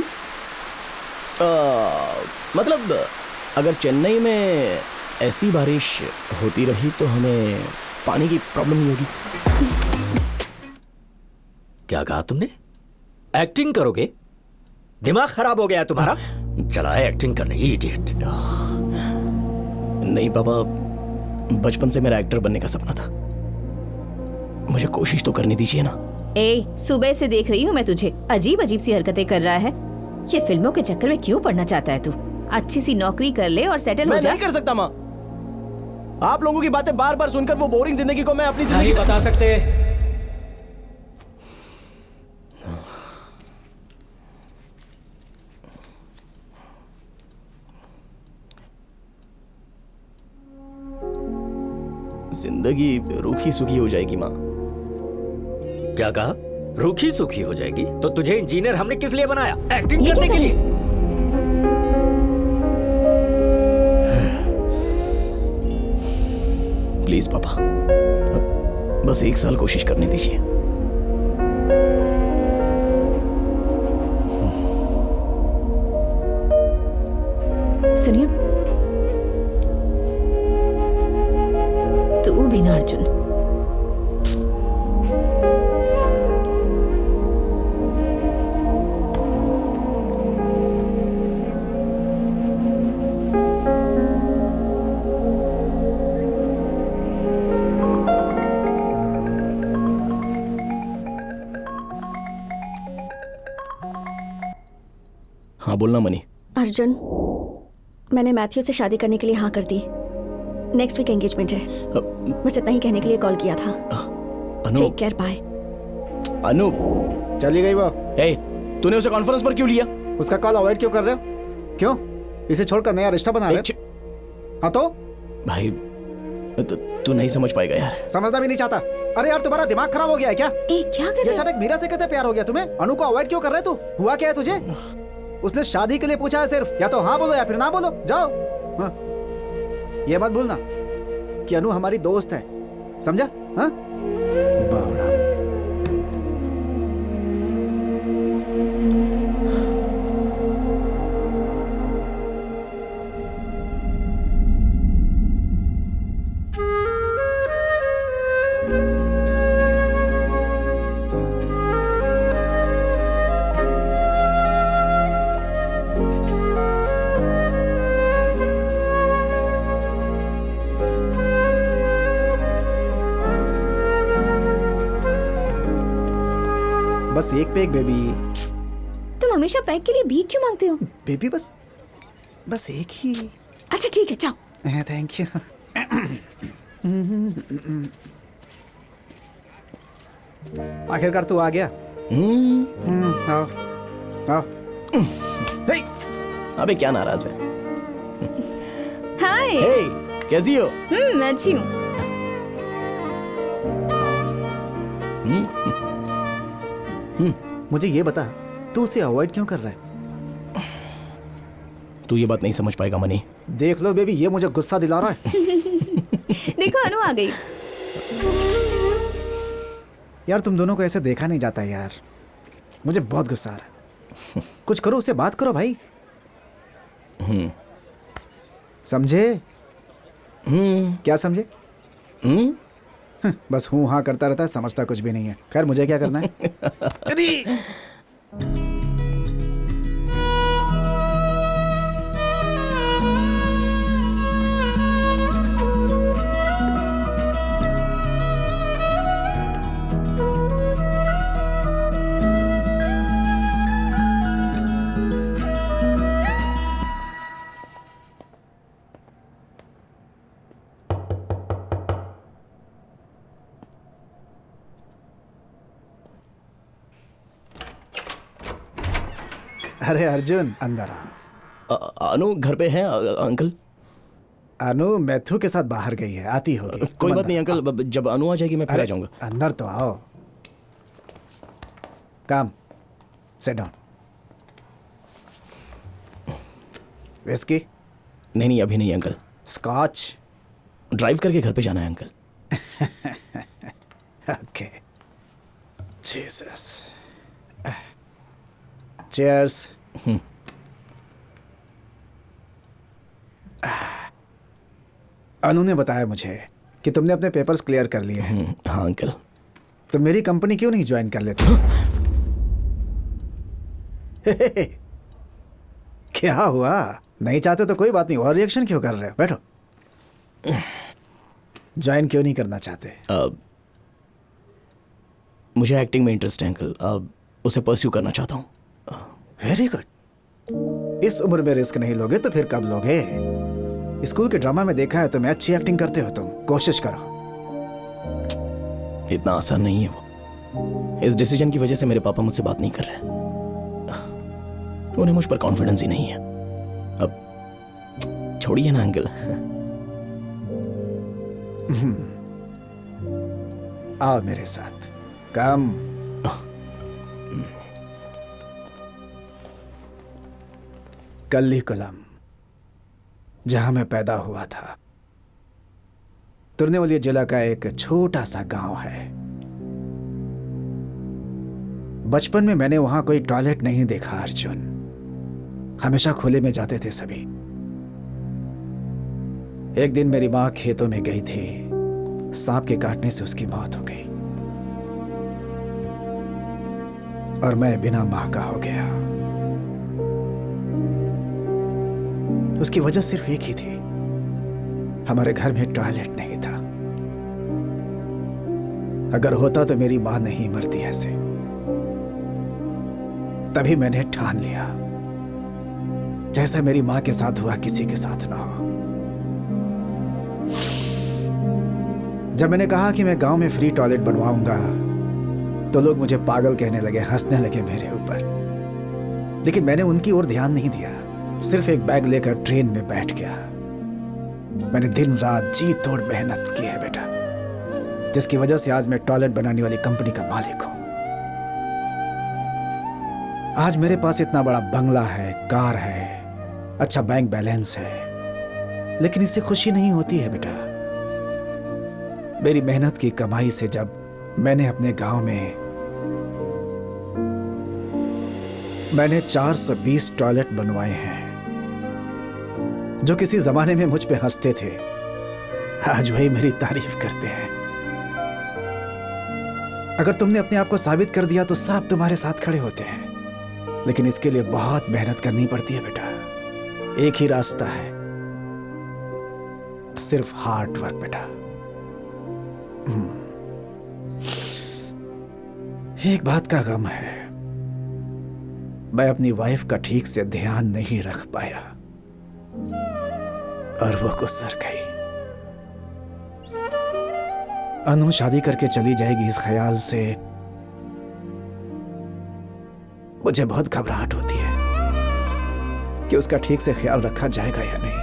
मतलब अगर चेन्नई में ऐसी बारिश होती रही तो हमें पानी की प्रॉब्लम नहीं होगी। क्या कहा तुमने? एक्टिंग करोगे? दिमाग खराब हो गया तुम्हारा? चला है एक्टिंग करने, इडियट। नहीं पापा, बचपन से मेरा एक्टर बनने का सपना था, मुझे कोशिश तो करने दीजिए ना। ए, सुबह से देख रही हूँ मैं तुझे, अजीब अजीब सी हरकतें कर रहा है। ये फिल्मों के चक्कर में क्यों पड़ना चाहता है तू? अच्छी सी नौकरी कर ले और सेटल हो जा। मैं नहीं कर सकता माँ, आप लोगों की बातें बार बार सुनकर वो बोरिंग जिंदगी को मैं अपनी जिंदगी नहीं बता सकते। जिंदगी रूखी सूखी हो जाएगी माँ। क्या कहा? रूखी सूखी हो जाएगी? तो तुझे इंजीनियर हमने किस लिए बनाया? एक्टिंग करने के लिए। प्लीज पापा, बस एक साल कोशिश करने दीजिए। सुनिए, तू भी ना अर्जुन। हाँ बोलना मनी। अर्जुन, मैंने मैथ्यू से शादी करने के लिए हाँ कर दी। नेक्स्ट वीक एंगेजमेंट है। बस इतना ही कहने के लिए कॉल किया था। अनु, टेक केयर, बाय। अनु, चली गई वो। ए, तूने उसे कॉन्फ्रेंस पर क्यों लिया? उसका कॉल अवॉइड क्यों कर रहे हो? क्यों? इसे छोड़कर नया रिश्ता बना रहे हो? हाँ तो भाई तू नहीं समझ पाएगा यार। समझना भी नहीं चाहता। अरे यार तुम्हारा दिमाग खराब हो गया है क्या? क्या कर रहे हो? अचानक मीरा से कैसे प्यार हो गया तुम्हें? अनु को अवॉइड क्यों कर रहे तू? हुआ क्या है तुझे? उसने शादी के लिए पूछा है सिर्फ, या तो हाँ बोलो या फिर ना बोलो, जाओ। हाँ। ये मत भूलना कि अनु हमारी दोस्त है, समझा? हाँ? बावड़ा। बस एक पे एक बेबी। तुम हमेशा पैक के लिए भीख क्यों मांगते हो? बेबी बस एक ही। अच्छा ठीक है, जाओ। Thank you. आखिरकार तू आ गया। आओ आओ। हे! अबे क्या नाराज है? हाय। हे, कैसी हो? मैं अच्छी हूँ। मुझे ये बता, तू उसे अवॉइड क्यों कर रहा है? तू ये बात नहीं समझ पाएगा मनी। देख लो बेबी, ये मुझे गुस्सा दिला रहा है। देखो अनु आ गई। यार तुम दोनों को ऐसे देखा नहीं जाता यार, मुझे बहुत गुस्सा आ रहा है। कुछ करो, उससे बात करो भाई। समझे? क्या समझे? बस हूँ हाँ करता रहता है, समझता कुछ भी नहीं है। खैर मुझे क्या करना है? अरे अरे अर्जुन, अंदर आ। अनु घर पे है अंकल? अनु मैथ्यू के साथ बाहर गई है, आती होगी। कोई बात नहीं अंकल, जब अनु आ जाएगी मैं फिर आ जाऊंगा। अंदर तो आओ। कम, सिट डाउन। विस्की? नहीं अभी नहीं अंकल। स्कॉच? ड्राइव करके घर पे जाना है अंकल। ओके। जीसस। चीयर्स। अनु ने बताया मुझे कि तुमने अपने पेपर्स क्लियर कर लिए हैं। हाँ अंकल। तो मेरी कंपनी क्यों नहीं ज्वाइन कर लेते? क्या हुआ? नहीं चाहते तो कोई बात नहीं, और रिएक्शन क्यों कर रहे हो? बैठो। ज्वाइन क्यों नहीं करना चाहते? मुझे एक्टिंग में इंटरेस्ट है अंकल, उसे परस्यू करना चाहता हूँ। Very good. इस उम्र में रिस्क नहीं लोगे तो फिर कब लोगे? स्कूल के ड्रामा में देखा है तुम्हें, अच्छी एक्टिंग करते हो तुम, कोशिश करो। इतना आसान नहीं है वो। इस डिसीजन की वजह से मेरे पापा मुझसे बात नहीं कर रहे। उन्हें मुझ पर कॉन्फिडेंस ही नहीं है। अब छोड़िए ना अंकल। आओ मेरे साथ। कम। कल्लीकुलम, जहां मैं पैदा हुआ था, तिरुनेलवेली जिला का एक छोटा सा गांव है। बचपन में मैंने वहां कोई टॉयलेट नहीं देखा अर्जुन, हमेशा खुले में जाते थे सभी। एक दिन मेरी मां खेतों में गई थी, सांप के काटने से उसकी मौत हो गई और मैं बिना मां का हो गया। उसकी वजह सिर्फ एक ही थी, हमारे घर में टॉयलेट नहीं था। अगर होता तो मेरी मां नहीं मरती ऐसे। तभी मैंने ठान लिया, जैसा मेरी मां के साथ हुआ किसी के साथ ना हो। जब मैंने कहा कि मैं गांव में फ्री टॉयलेट बनवाऊंगा तो लोग मुझे पागल कहने लगे, हंसने लगे मेरे ऊपर। लेकिन मैंने उनकी ओर ध्यान नहीं दिया, सिर्फ एक बैग लेकर ट्रेन में बैठ गया। मैंने दिन रात जी तोड़ मेहनत की है बेटा, जिसकी वजह से आज मैं टॉयलेट बनाने वाली कंपनी का मालिक हूं। आज मेरे पास इतना बड़ा बंगला है, कार है, अच्छा बैंक बैलेंस है, लेकिन इससे खुशी नहीं होती है बेटा। मेरी मेहनत की कमाई से जब मैंने अपने गांव में 420 टॉयलेट बनवाए हैं, जो किसी जमाने में मुझ पे हंसते थे, आज वही मेरी तारीफ करते हैं। अगर तुमने अपने आप को साबित कर दिया तो सब तुम्हारे साथ खड़े होते हैं, लेकिन इसके लिए बहुत मेहनत करनी पड़ती है बेटा। एक ही रास्ता है, सिर्फ हार्ड वर्क बेटा। एक बात का गम है, मैं अपनी वाइफ का ठीक से ध्यान नहीं रख पाया और वो गुजर गई। अनु शादी करके चली जाएगी इस ख्याल से मुझे बहुत घबराहट होती है कि उसका ठीक से ख्याल रखा जाएगा या नहीं,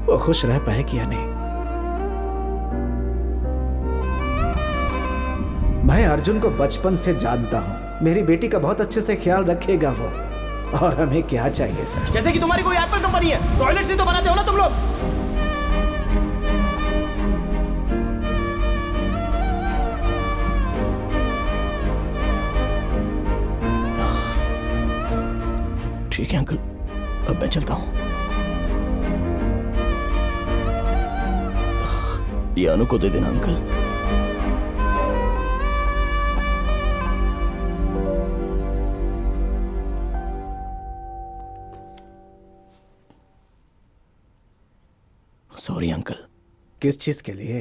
वो खुश रह पाएगी या नहीं। मैं अर्जुन को बचपन से जानता हूं, मेरी बेटी का बहुत अच्छे से ख्याल रखेगा वो। और हमें क्या चाहिए सर? जैसे कि तुम्हारी कोई एप्पल कंपनी है, टॉयलेट से तो बनाते हो ना तुम लोग। ठीक है अंकल, अब मैं चलता हूं। ये अनु को दे देना अंकल। Sorry uncle. किस चीज के लिए?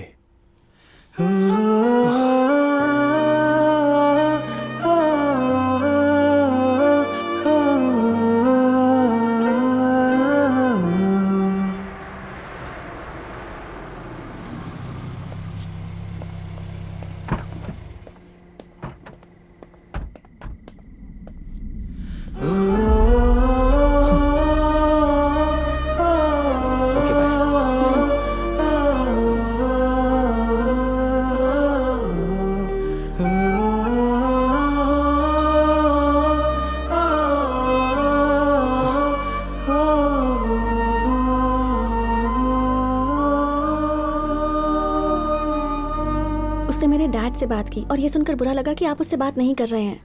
उससे मेरे डैड से बात की और ये सुनकर बुरा लगा कि आप उससे बात नहीं कर रहे हैं।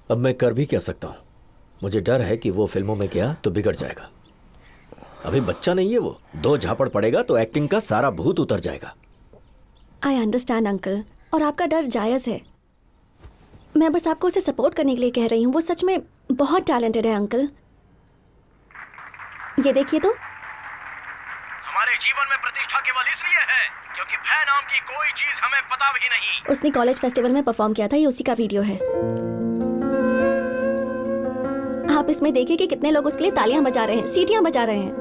अब मैं कर भी क्या सकता हूँ? मुझे डर है कि वो फिल्मों में गया तो बिगड़ जाएगा। अभी बच्चा नहीं है वो, 2 झापड़ पड़ेगा तो एक्टिंग का सारा भूत उतर जाएगा। आई अंडरस्टैंड अंकल, और आपका डर जायज़ है। मैं बस आपको उसे सपोर्ट करने के लिए कह रही हूँ। वो सच में बहुत टैलेंटेड है अंकल। ये देखिए तो। हमारे जीवन में प्रतिष्ठा केवल इसलिए है क्योंकि भय नाम की कोई चीज हमें पता भी नहीं। उसने कॉलेज फेस्टिवल में परफॉर्म किया था, ये उसी का वीडियो है। आप इसमें देखिए कि कितने लोग उसके लिए तालियां बजा रहे हैं, सीटियां बजा रहे हैं।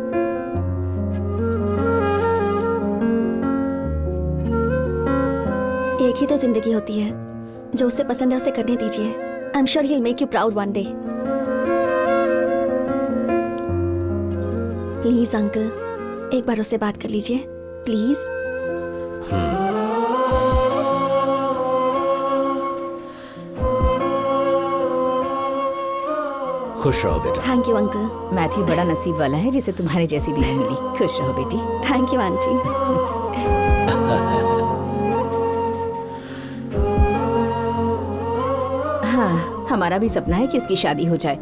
एक ही तो जिंदगी होती है, जो उसे पसंद है उसे करने दीजिए। I am sure he will make you proud one day. Please uncle, एक बार उससे बात कर लीजिए प्लीज। खुश रहो बेटा। Thank you uncle. मैथ्यू बड़ा नसीब वाला है जिसे तुम्हारे जैसी बीवी मिली। खुश रहो बेटी। Thank you aunty. हाँ, हमारा भी सपना है कि उसकी शादी हो जाए।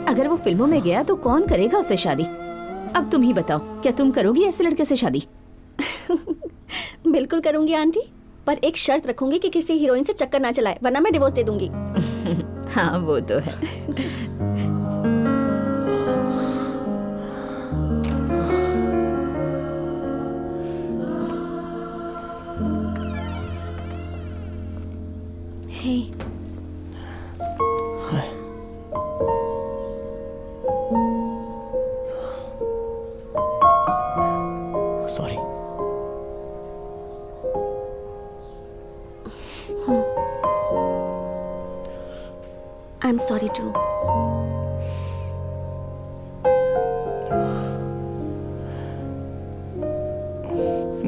अगर वो फिल्मों में गया तो कौन करेगा उससे शादी? अब तुम ही बताओ, क्या तुम करोगी ऐसे लड़के से शादी? बिल्कुल करूंगी आंटी, पर एक शर्त रखूंगी कि किसी हीरोइन से चक्कर ना चलाए, वरना मैं डिवोर्स दे दूंगी। हाँ वो तो है। Hey sorry. I am sorry too.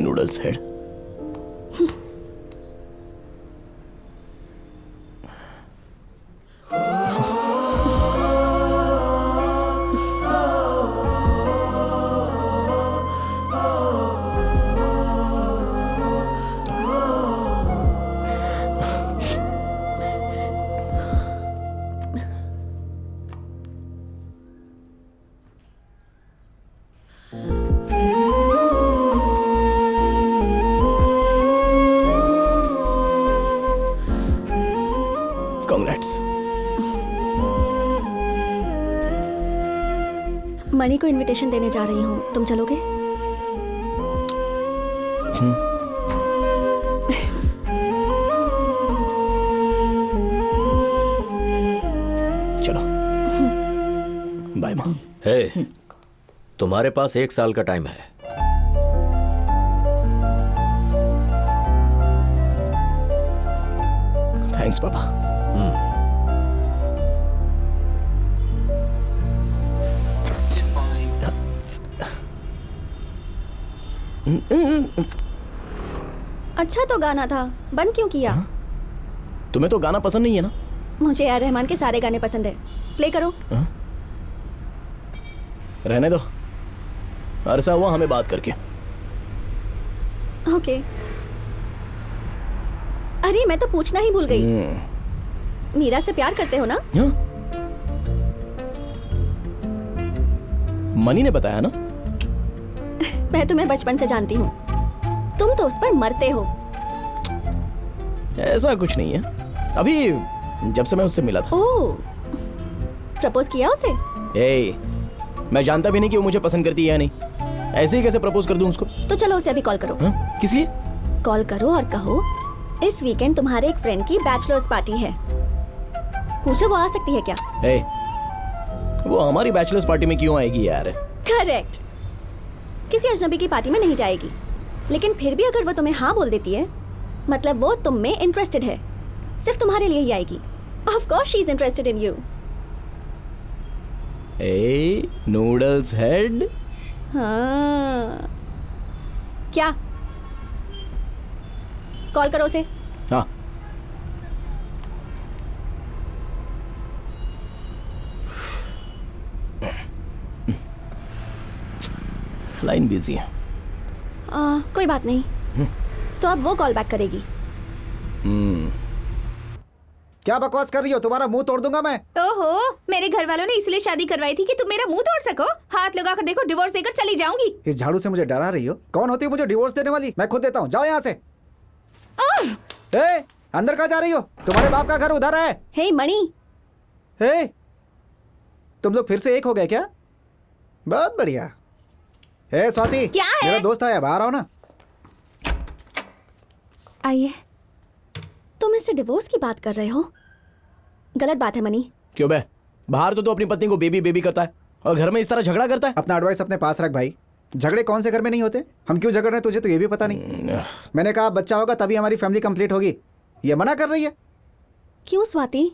Noodles head. Congrats. Mani को इनविटेशन देने जा रही हूँ, तुम चलोगे? हे, तुम्हारे पास 1 साल का टाइम है। थैंक्स पापा। अच्छा तो गाना था, बंद क्यों किया? तुम्हें तो गाना पसंद नहीं है ना? मुझे ए आर रहमान के सारे गाने पसंद है। प्ले करो। रहने दो, अरसा हुआ हमें बात करके। ओके। अरे मैं तो पूछना ही भूल गई, मीरा से प्यार करते हो ना? हाँ? मनी ने बताया ना? मैं तुम्हें बचपन से जानती हूँ, तुम तो उस पर मरते हो। ऐसा कुछ नहीं है, अभी जब से मैं उससे मिला था। ओह, प्रपोज किया उसे? ए, मैं जानता भी नहीं कि वो मुझे पसंद करती है या नहीं, ऐसे ही कैसे प्रपोज कर दूं उसको? तो चलो उसे अभी कॉल करो। हाँ? किस लिए? कॉल करो और कहो इस वीकेंड तुम्हारे एक फ्रेंड की बैचलर्स पार्टी है, पूछो वो आ सकती है क्या? ए, वो हमारी बैचलर्स पार्टी में क्यों आएगी यार? करेक्ट, किसी अजनबी की पार्टी में नहीं जाएगी, लेकिन फिर भी अगर वो तुम्हें हाँ बोल देती है, मतलब वो तुम में इंटरेस्टेड है, सिर्फ तुम्हारे लिए ही आएगी। Of course she is interested in you. A, noodles head. हाँ, क्या? कॉल करो उसे। हाँ। लाइन बिजी है। कोई बात नहीं, तो अब वो कॉल बैक करेगी। क्या बकवास कर रही हो? तुम्हारा मुंह तोड़ दूंगा मैं। ओहो, मेरे घर वालों ने इसलिए शादी करवाई थी कि तुम मेरा मुंह तोड़ सको। हाथ लगाकर देखो, डिवोर्स देकर चली जाऊंगी। इस झाड़ू से मुझे डरा रही हो? कौन होती है मुझे डिवोर्स देने वाली? मैं खुद देता हूँ, जाओ यहाँ से। ए, अंदर कहाँ जा रही हो? तुम्हारे बाप का घर उधर है। हे मणि। हे, तुम लोग फिर से एक हो गए क्या? बहुत बढ़िया। हे स्वाति, क्या है? मेरा दोस्त आया, बाहर आओ ना। आइए। तुम इससे डिवोर्स की बात कर रहे हो? गलत बात है मनी। क्यों बे? बाहर तो अपनी पत्नी को बेबी बेबी करता है और घर में इस तरह झगड़ा करता है। अपना एडवाइस अपने पास रख भाई। झगड़े कौन से घर में नहीं होते? हम क्यों झगड़ रहे हैं तुझे तो ये भी पता नहीं। मैंने कहा बच्चा होगा तभी हमारी फैमिली कंप्लीट होगी, ये मना कर रही है। क्यों स्वाति?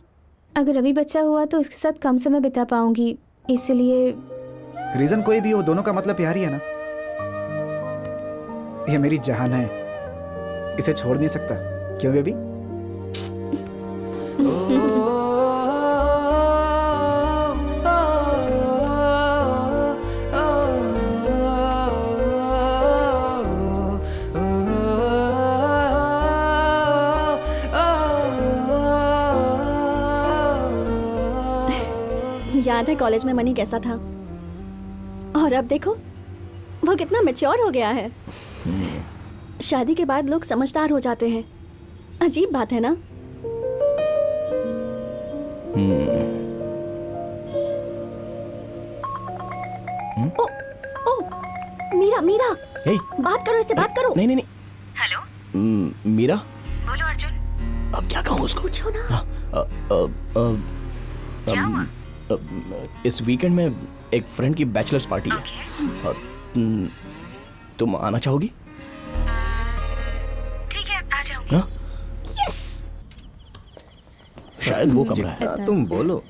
अगर अभी बच्चा हुआ तो उसके साथ कम समय बिता पाऊंगी, इसलिए। रीजन कोई भी हो, दोनों का मतलब प्यार ही है ना। ये मेरी जान है, इसे छोड़ नहीं सकता। क्यों बेबी? याद है कॉलेज में मनी कैसा था, और अब देखो वो कितना मैच्योर हो गया है। शादी के बाद लोग समझदार हो जाते हैं, अजीब बात है ना? ओ, ओ, मीरा मीरा, हे, बात करो, इससे बात करो। नहीं नहीं नहीं। हेलो, मीरा, बोलो अर्जुन। अब क्या कहूँ उसको? पूछो ना। क्या हुआ? इस वीकेंड में एक फ्रेंड की बैचलर्स पार्टी है और तुम आना चाहोगी? ठीक है, आ जाऊंगी। हाँ? शायद वो कमरा है। तुम बोलो।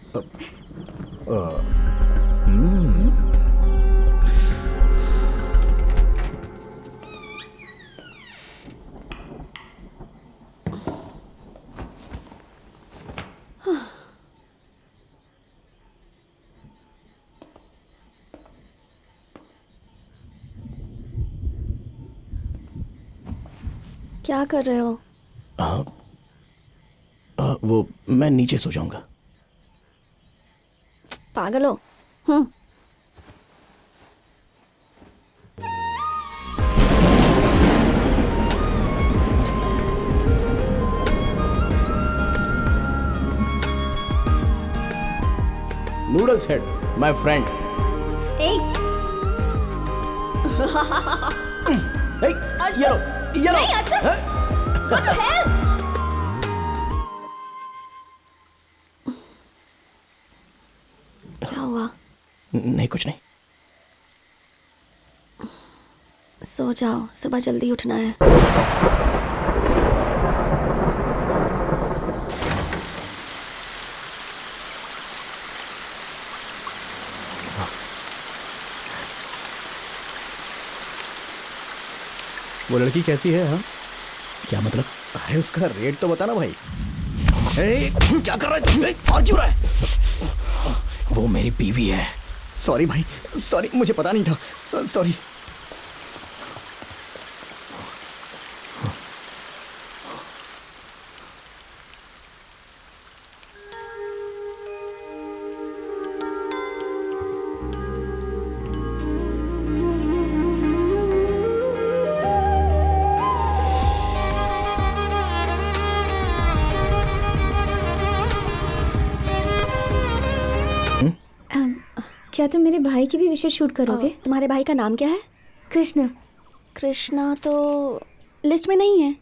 क्या कर रहे हो? वो मैं नीचे सो जाऊंगा। पागल हो? Noodles head, my friend. ये लो, ये लो। What the hell? क्या हुआ? नहीं कुछ नहीं। सो जाओ, सुबह जल्दी उठना है। वो लड़की कैसी है? हाँ, क्या मतलब? अरे उसका रेट तो बता ना भाई। क्या कर रहा है तुम? और क्यों रहा है? वो मेरी बीवी है। सॉरी भाई, सॉरी, मुझे पता नहीं था, सॉरी। क्या तुम मेरे भाई की भी विशेष शूट करोगे? तुम्हारे भाई का नाम क्या है? कृष्णा। कृष्णा तो लिस्ट में नहीं है।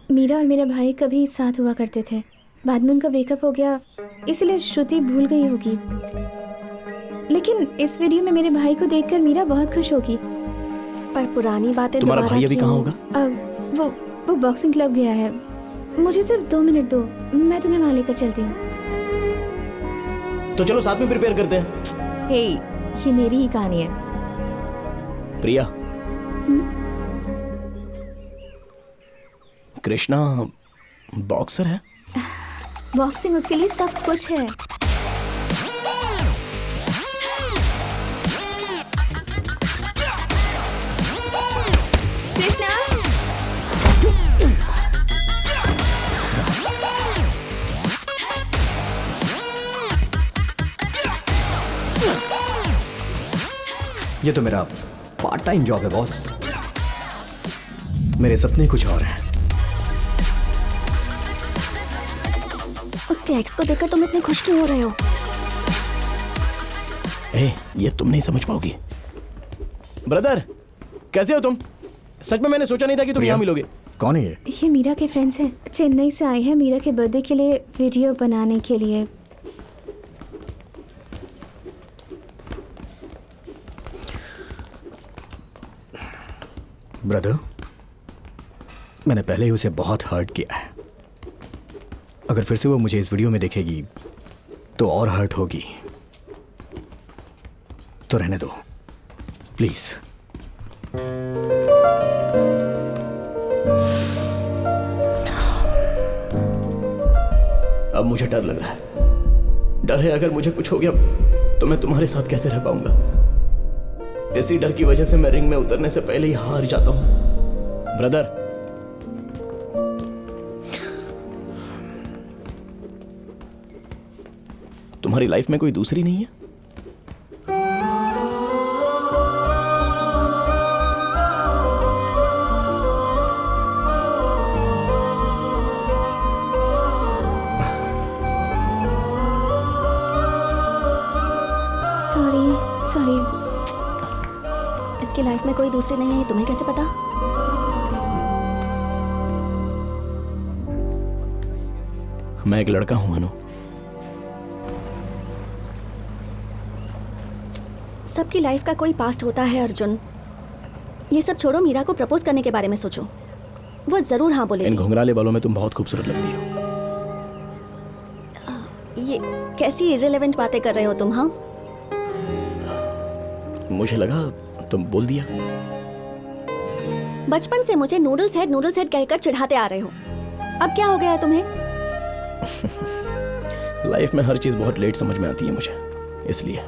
मीरा और मेरा भाई कभी साथ हुआ करते थे, बाद में उनका ब्रेकअप हो गया, इसलिए श्रुति भूल गई होगी। लेकिन इस वीडियो में मेरे भाई को देखकर मीरा बहुत खुश होगी। पर पुरानी बातें तुम्हारा दोबारा भाई अभी क्यों? कहाँ होगा? वो बॉक्सिंग क्लब गया है। मुझे सिर्फ 2 मिनट दो, मैं तुम्हें वहाँ लेकर चलती हूँ। तो चलो साथ में प्रिपेयर करते हैं। हे, ये मेरी ही कहानी है। प्रिया, कृष्णा बॉक्सर है? बॉक्सिंग उसके लिए सब कुछ है। कृष्णा, ये तो मेरा पार्ट टाइम जॉब है बॉस। मेरे सपने कुछ और हैं। उसके एक्स को देखकर तुम इतने खुश क्यों हो रहे हो? ये तुम नहीं समझ पाओगी। ब्रदर, कैसे हो तुम? सच में मैंने सोचा नहीं था कि तुम यहाँ मिलोगे। कौन है ये? ये मीरा के फ्रेंड्स हैं, चेन्नई से आए हैं मीरा के बर्थडे के लिए वीडियो बनाने के लिए। ब्रदर, मैंने पहले ही उसे बहुत हर्ट किया है। अगर फिर से वो मुझे इस वीडियो में देखेगी तो और हर्ट होगी। तो रहने दो प्लीज। अब मुझे डर लग रहा है। डर है अगर मुझे कुछ हो गया तो मैं तुम्हारे साथ कैसे रह पाऊंगा। इसी डर की वजह से मैं रिंग में उतरने से पहले ही हार जाता हूं। ब्रदर, तुम्हारी लाइफ में कोई दूसरी नहीं है? सॉरी। इसकी लाइफ में कोई दूसरी नहीं है, ये तुम्हें कैसे पता? मैं एक लड़का हूं अनु। सबकी लाइफ का कोई पास्ट होता है अर्जुन। ये सब छोड़ो, मीरा को प्रपोज करने के बारे में सोचो। वो जरूर हाँ बोलेगी। इन घुंघराले बालों में तुम बहुत खूबसूरत लगती हो। ये कैसी इररिलेवेंट बातें कर रहे हो तुम? हाँ, मुझे लगा तुम बोल दिया। बचपन से मुझे नूडल्स हेड कहकर चिढ़ाते आ रहे हो। अब क्या हो गया तुम्हें? लाइफ में हर चीज बहुत लेट समझ में आती है मुझे, इसलिए।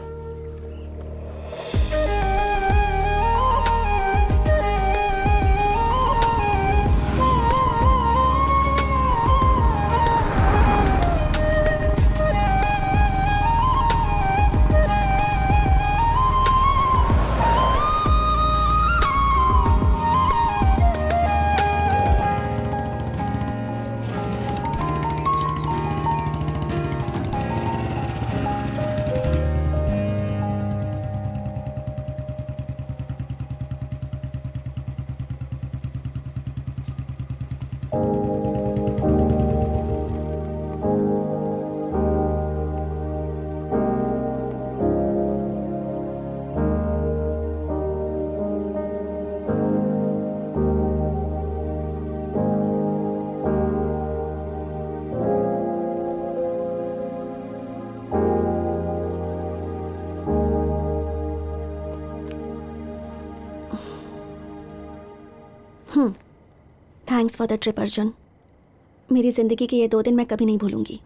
Thanks for the trip Arjun. मेरी जिंदगी के ये 2 दिन मैं कभी नहीं भूलूंगी।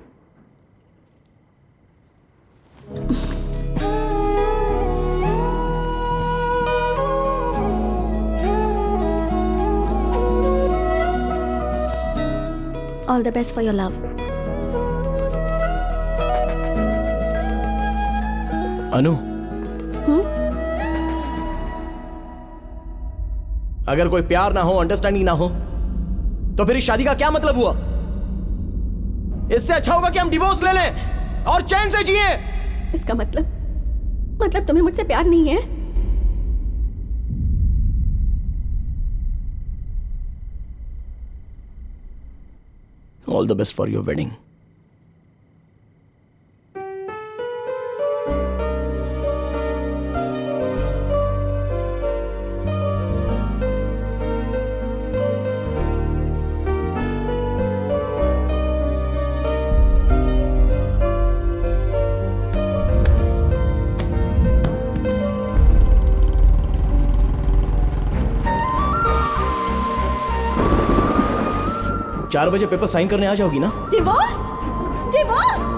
All the best for your love. Anu, अगर कोई प्यार ना हो, अंडरस्टैंडिंग ना हो, तो फिर इस शादी का क्या मतलब हुआ? इससे अच्छा होगा कि हम डिवोर्स ले लें और चैन से जिए। इसका मतलब तुम्हें मुझसे प्यार नहीं है? All the best for your wedding. चार बजे पेपर साइन करने आ जाओगी ना? डिवोर्स? डिवोर्स?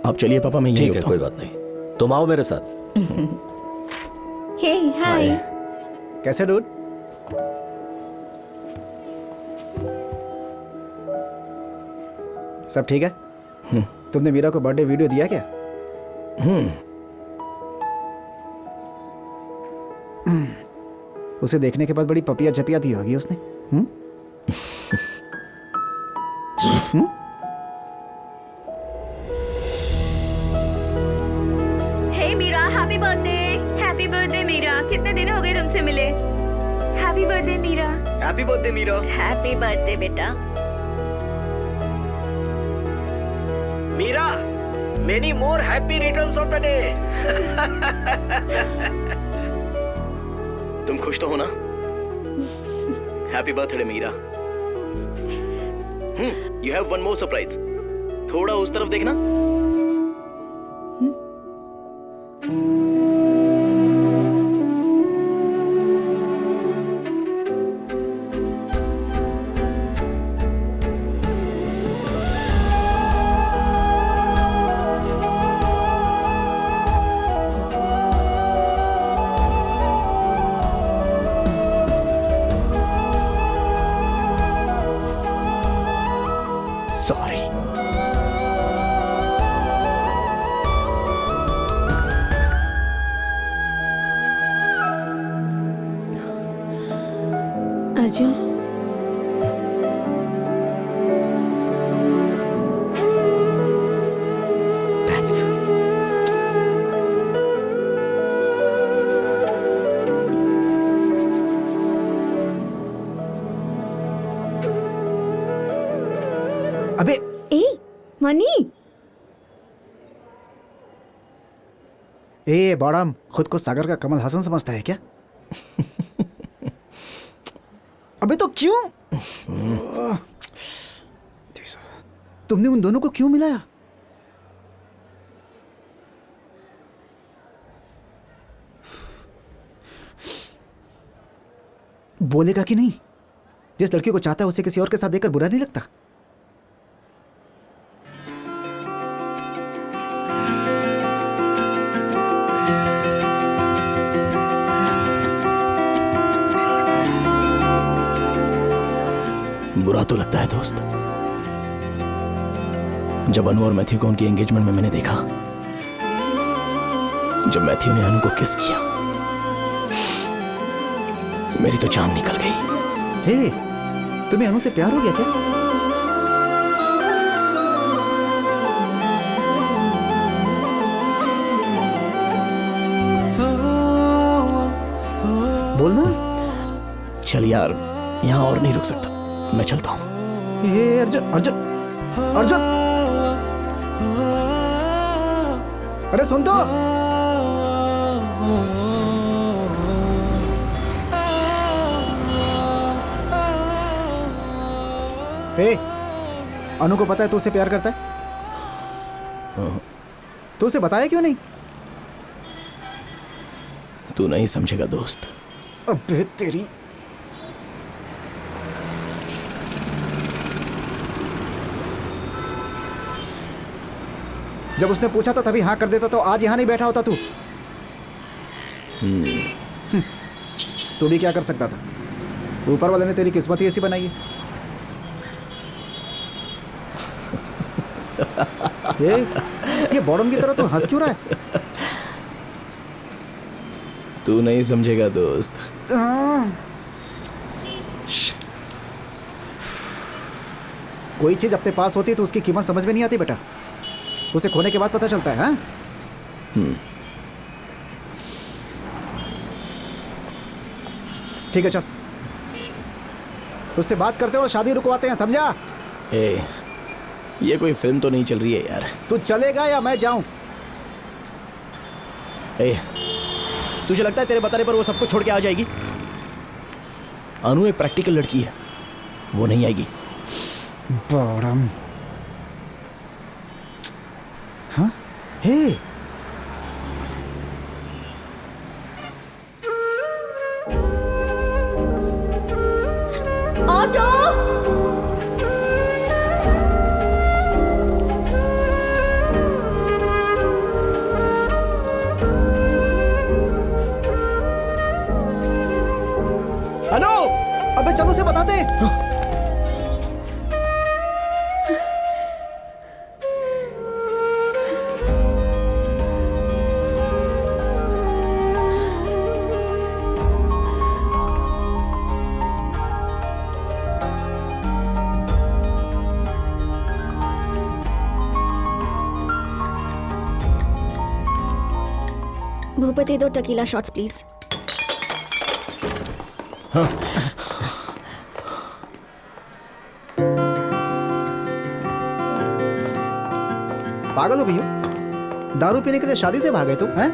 आप चलिए पापा, मैं यहीं ठीक है, रुकता कोई हूं। बात नहीं, तुम आओ मेरे साथ। हे हाय। कैसे डूड? सब ठीक है? तुमने मीरा को बर्थडे वीडियो दिया क्या? उसे देखने के बाद बड़ी पपिया झपिया दी होगी उसने। Hey Meera, happy birthday. Happy birthday Meera, कितने दिन हो गए तुमसे मिले। Happy birthday Meera. Happy birthday Meera. Happy birthday बेटा। Meera, many more happy returns of the day. तुम खुश तो हो ना? Happy birthday Meera. You have one more surprise. थोड़ा उस तरफ देखना। सॉरी। अर्जुन, थैंक्स। अबे ए मनी, ए बॉडम, खुद को सागर का कमल हसन समझता है क्या? अबे तो क्यों? तुमने उन दोनों को क्यों मिलाया? बोलेगा कि नहीं? जिस लड़की को चाहता है उसे किसी और के साथ देखकर बुरा नहीं लगता? तो लगता है दोस्त। जब अनु और मैथ्यू को उनकी एंगेजमेंट में मैंने देखा, जब मैथ्यू ने अनु को किस किया, मेरी तो जान निकल गई। हे, तुम्हें अनु से प्यार हो गया क्या? बोलना। चल यार, यहां और नहीं रुक सकता, मैं चलता हूं। ये अर्जुन, अर्जुन, अर्जुन, अरे सुन तो। हे, अनु को पता है तू उसे प्यार करता है? तू उसे बताया क्यों नहीं? तू नहीं समझेगा दोस्त। अबे तेरी। जब उसने पूछा था तभी हाँ कर देता तो आज यहां नहीं बैठा होता तू। तू भी क्या कर सकता था? ऊपर वाले ने तेरी किस्मत ही ऐसी बनाई है। ये बॉडम की तरह तू हंस क्यों रहा है? तू नहीं समझेगा दोस्त। कोई चीज अपने पास होती है तो उसकी कीमत समझ में नहीं आती बेटा, उसे खोने के बाद पता चलता है। हाँ? ठीक है, चल उससे बात करते हैं और शादी रुकवाते हैं, समझा? ये कोई फिल्म तो नहीं चल रही है यार। तू चलेगा या मैं जाऊं? तुझे लगता है तेरे बताने पर वो सब कुछ छोड़ के आ जाएगी? अनु एक प्रैक्टिकल लड़की है, वो नहीं आएगी। बॉडम। हाँ? हे, ऑटो। अनु! अबे चलो उसे बताते हैं। Bhupathi, 2 tequila shots please. पागल हो गई हो? दारू पीने के लिए शादी से भागे तुम? हैं?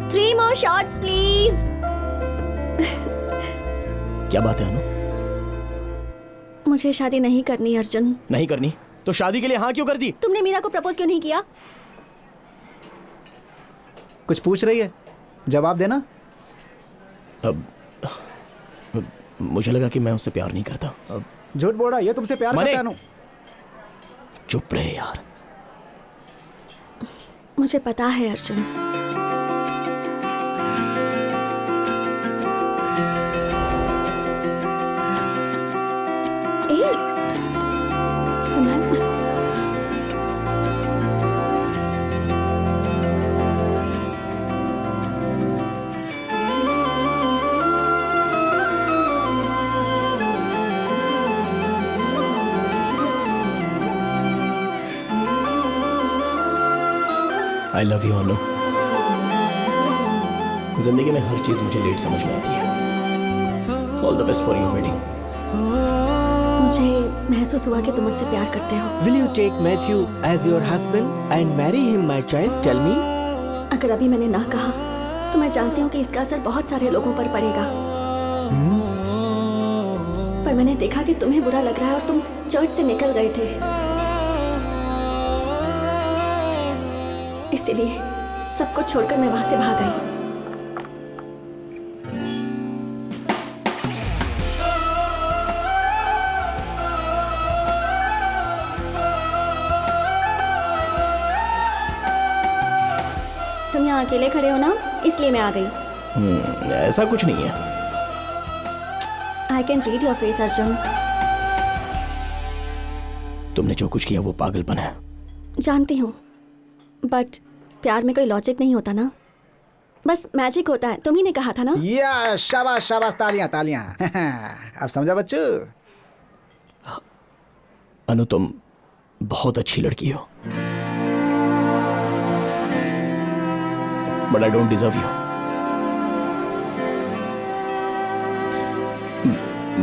Three more shots, please. क्या बात है अनु? मुझे शादी नहीं करनी अर्जुन। नहीं करनी तो शादी के लिए हाँ क्यों कर दी? तुमने मीरा को प्रपोज क्यों नहीं किया? कुछ पूछ रही है, जवाब देना। अब मुझे लगा कि मैं उससे प्यार नहीं करता। अब झूठ बोल रहा है, ये तुमसे प्यार मने- करता है अनु। चुप रहे यार। मुझे पता है अर्जुन। ए, संभाल। आई लव यू अनु। जिंदगी में हर चीज मुझे लेट समझ में आती है। All the best for your wedding. मुझे महसूस हुआ कि तुम मुझसे प्यार करते हो। Will you take Matthew as your husband and marry him, my child? Tell me. अगर अभी मैंने ना कहा तो मैं जानती हूँ कि इसका असर बहुत सारे लोगों पर पड़ेगा। पर मैंने देखा कि तुम्हें बुरा लग रहा है और तुम चर्च से निकल गए थे, इसीलिए सब कुछ छोड़कर मैं वहां से भाग गई। तुम यहाँ यहाँ अकेले खड़े हो ना, इसलिए मैं आ गई। ऐसा कुछ नहीं है। I can read your face Arjun. तुमने जो कुछ किया वो पागलपन है। जानती हूँ, बट प्यार में कोई लॉजिक नहीं होता ना, बस मैजिक होता है। तुम ही ने कहा था ना। या शाबाश शाबाश, तालियां तालियां। अब समझा बच्चू? अनु, तुम बहुत अच्छी लड़की हो, but I don't deserve you.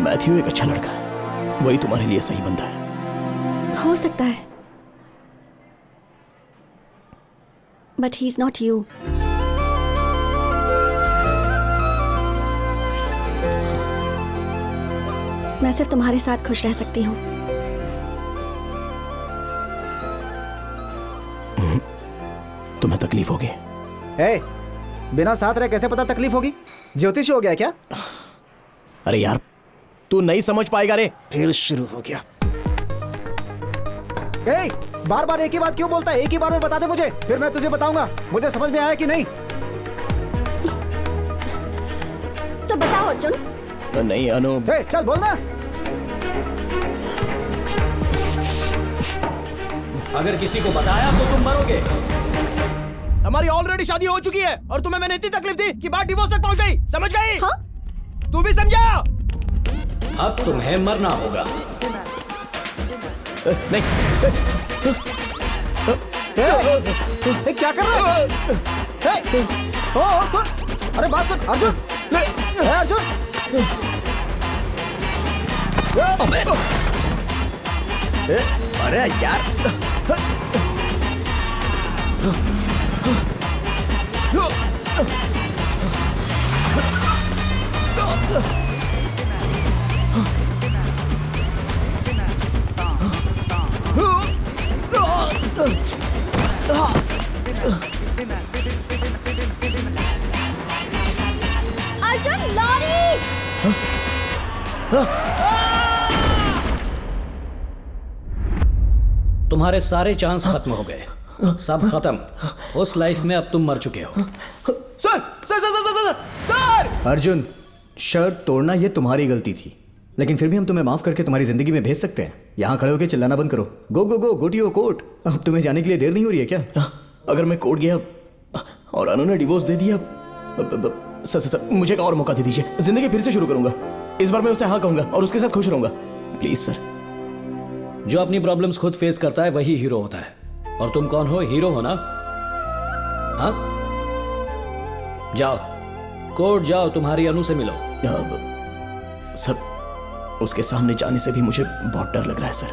Matthew एक अच्छा लड़का है, वही तुम्हारे लिए सही बंदा है। हो सकता है, but he is not you. मैं सिर्फ तुम्हारे साथ खुश रह सकती हूँ। तुम्हें तकलीफ होगी? ए, बिना साथ रहे कैसे पता तकलीफ होगी? ज्योतिष हो गया क्या? अरे यार, तू नहीं समझ पाएगा रे। फिर शुरू हो गया। ए, बार बार एक ही बात क्यों बोलता है? एक ही बार में बता दे मुझे, फिर मैं तुझे बताऊंगा मुझे समझ में आया कि नहीं। तो बताओ अर्जुन। नहीं अनु। ए, चल बोलना। अगर किसी को बताया तो तुम मरोगे। हमारी ऑलरेडी शादी हो चुकी है और तुम्हें मैंने इतनी तकलीफ दी कि बात डिवोर्स तक पहुंच गई। समझ गई? हाँ? तू भी समझा? अब तुम्हें मरना होगा। नहीं। क्या कर रहा है? ओ सुन, अरे बात सुन अर्जुन। अर्जुन, अरे यार, अर्जुन, लॉरी! तुम्हारे सारे चांस खत्म हो गए, सब खत्म। उस लाइफ में अब तुम मर चुके हो। Sir sir sir sir sir sir! Arjun, शर्त तोड़ना ये तुम्हारी गलती थी, लेकिन फिर भी हम तुम्हें माफ करके तुम्हारी जिंदगी में भेज सकते हैं। यहाँ खड़े होकर चिल्लाना बंद करो। गो गो गो गो टू योर कोर्ट। अब तुम्हें जाने के लिए देर नहीं हो रही है क्या? अगर मैं कोर्ट गया और अनु ने डिवोर्स दे दिया, सर सर सर मुझे एक और मौका दे दीजिए, जिंदगी फिर से शुरू करूंगा। इस बार मैं उसे हाँ कहूंगा और उसके साथ खुश रहूंगा। Please sir. जो अपनी प्रॉब्लम्स खुद फेस करता है वही हीरो होता है। और तुम कौन हो? हीरो हो ना? हाँ, जाओ कोर्ट जाओ, तुम्हारी अनु से मिलो। सर, उसके सामने जाने से भी मुझे बहुत डर लग रहा है सर।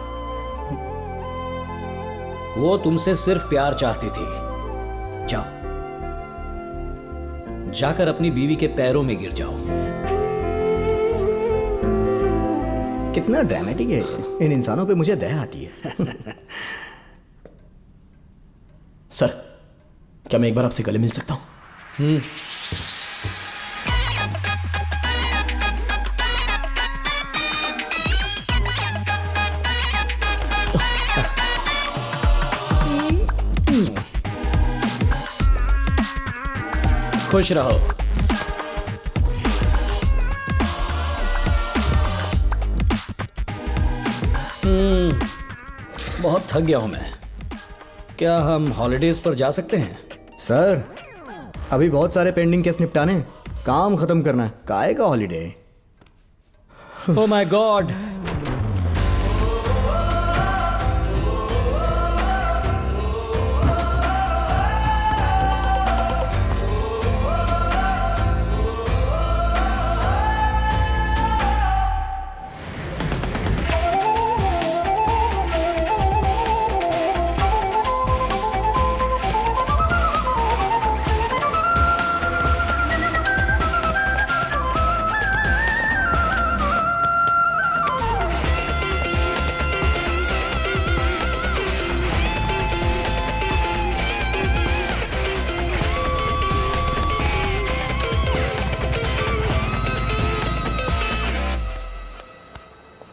वो तुमसे सिर्फ प्यार चाहती थी। जाओ, जाकर अपनी बीवी के पैरों में गिर जाओ। कितना ड्रामेटिक है। इन इंसानों पे मुझे दया आती है। सर, क्या मैं एक बार आपसे गले मिल सकता हूं? खुश रहो। बहुत थक गया हूं मैं। क्या हम हॉलिडेज पर जा सकते हैं? सर, अभी बहुत सारे पेंडिंग केस निपटाने, काम खत्म करना है। काहे का हॉलीडे? Oh my god.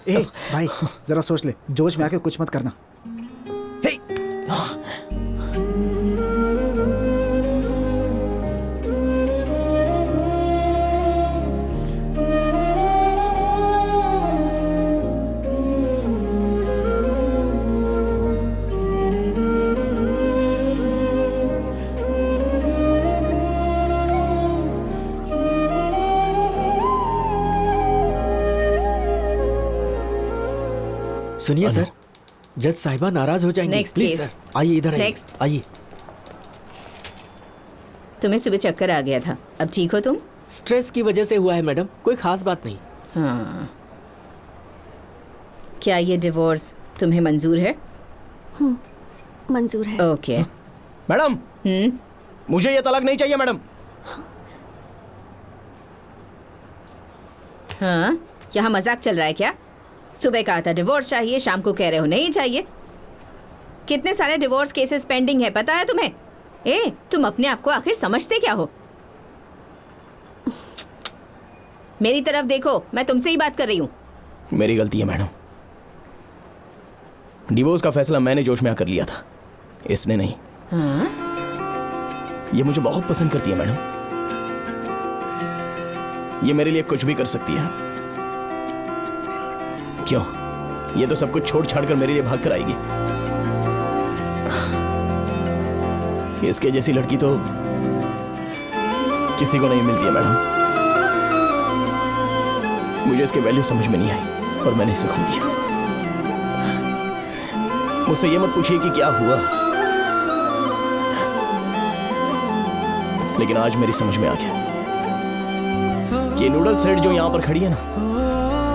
ए भाई, जरा सोच ले, जोश में आके कुछ मत करना। हे! सुनिए सर, जज साहिबा नाराज हो जाएंगे। Next, please please. सर, आइए इधर आइए। Next. आइए। तुम्हें सुबह चक्कर आ गया था, अब ठीक हो तुम? स्ट्रेस की वजह से हुआ है मैडम, कोई खास बात नहीं। हाँ। क्या ये डिवोर्स तुम्हें मंजूर है? मंजूर है। ओके। मैडम, मुझे ये तलाक नहीं चाहिए मैडम। हाँ, यहाँ मजाक चल रहा है क्या? सुबह कहा था डिवोर्स चाहिए, शाम को कह रहे हो नहीं चाहिए। कितने सारे डिवोर्स केसेस पेंडिंग है पता है तुम्हें? ए, तुम अपने आप को आखिर समझते क्या हो? मेरी तरफ देखो, मैं तुमसे ही बात कर रही हूँ। मेरी गलती है मैडम। डिवोर्स का फैसला मैंने जोश में आकर लिया था, इसने नहीं। हाँ? ये मुझे बहुत पसंद करती है मैडम। ये मेरे लिए कुछ भी कर सकती है। क्यों? ये तो सब कुछ छोड़ छाड़ कर मेरे लिए भाग कर आएगी। इसके जैसी लड़की तो किसी को नहीं मिलती है मैडम। मुझे इसकी वैल्यू समझ में नहीं आई और मैंने इसे खो दिया। मुझसे ये मत पूछिए कि क्या हुआ, लेकिन आज मेरी समझ में आ गया कि नूडल सेट जो यहां पर खड़ी है ना,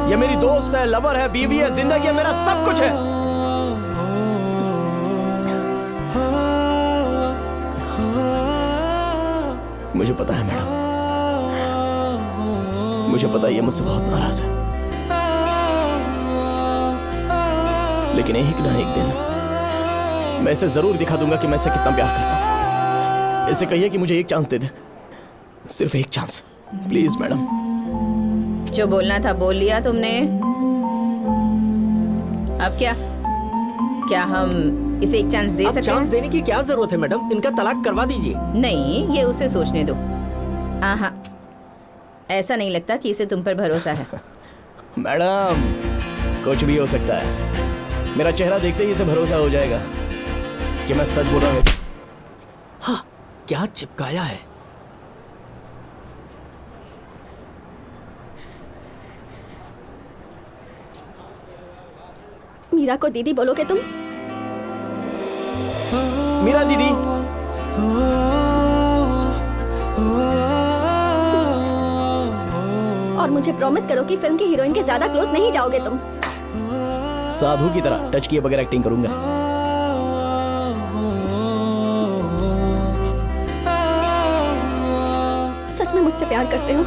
ये मेरी दोस्त है, लवर है, बीवी है, जिंदगी है, मेरा सब कुछ है। मुझे पता है मैडम, मुझे पता है ये मुझसे बहुत नाराज है, लेकिन एक ना एक दिन मैं इसे जरूर दिखा दूंगा कि मैं इसे कितना प्यार करता हूं। इसे कहिए कि मुझे एक चांस दे दे, सिर्फ एक चांस, प्लीज मैडम। जो बोलना था बोल लिया तुमने। अब क्या? क्या हम इसे एक चांस दे अब सकते चांस हैं? देने की क्या जरूरत है मैडम, इनका तलाक करवा दीजिए। नहीं, ये उसे सोचने दो। आहा, ऐसा नहीं लगता कि इसे तुम पर भरोसा है। मैडम, कुछ भी हो सकता है। मेरा चेहरा देखते ही इसे भरोसा हो जाएगा कि मैं सच बोल रहा हूँ। हाँ, क्या चिपकाया है? मीरा को दीदी बोलोगे तुम? मीरा दीदी, और मुझे प्रॉमिस करो कि फिल्म की हीरोइन के ज्यादा क्लोज नहीं जाओगे तुम। साधु की तरह टच किए बगैर एक्टिंग करूंगा। सच में मुझसे प्यार करते हो?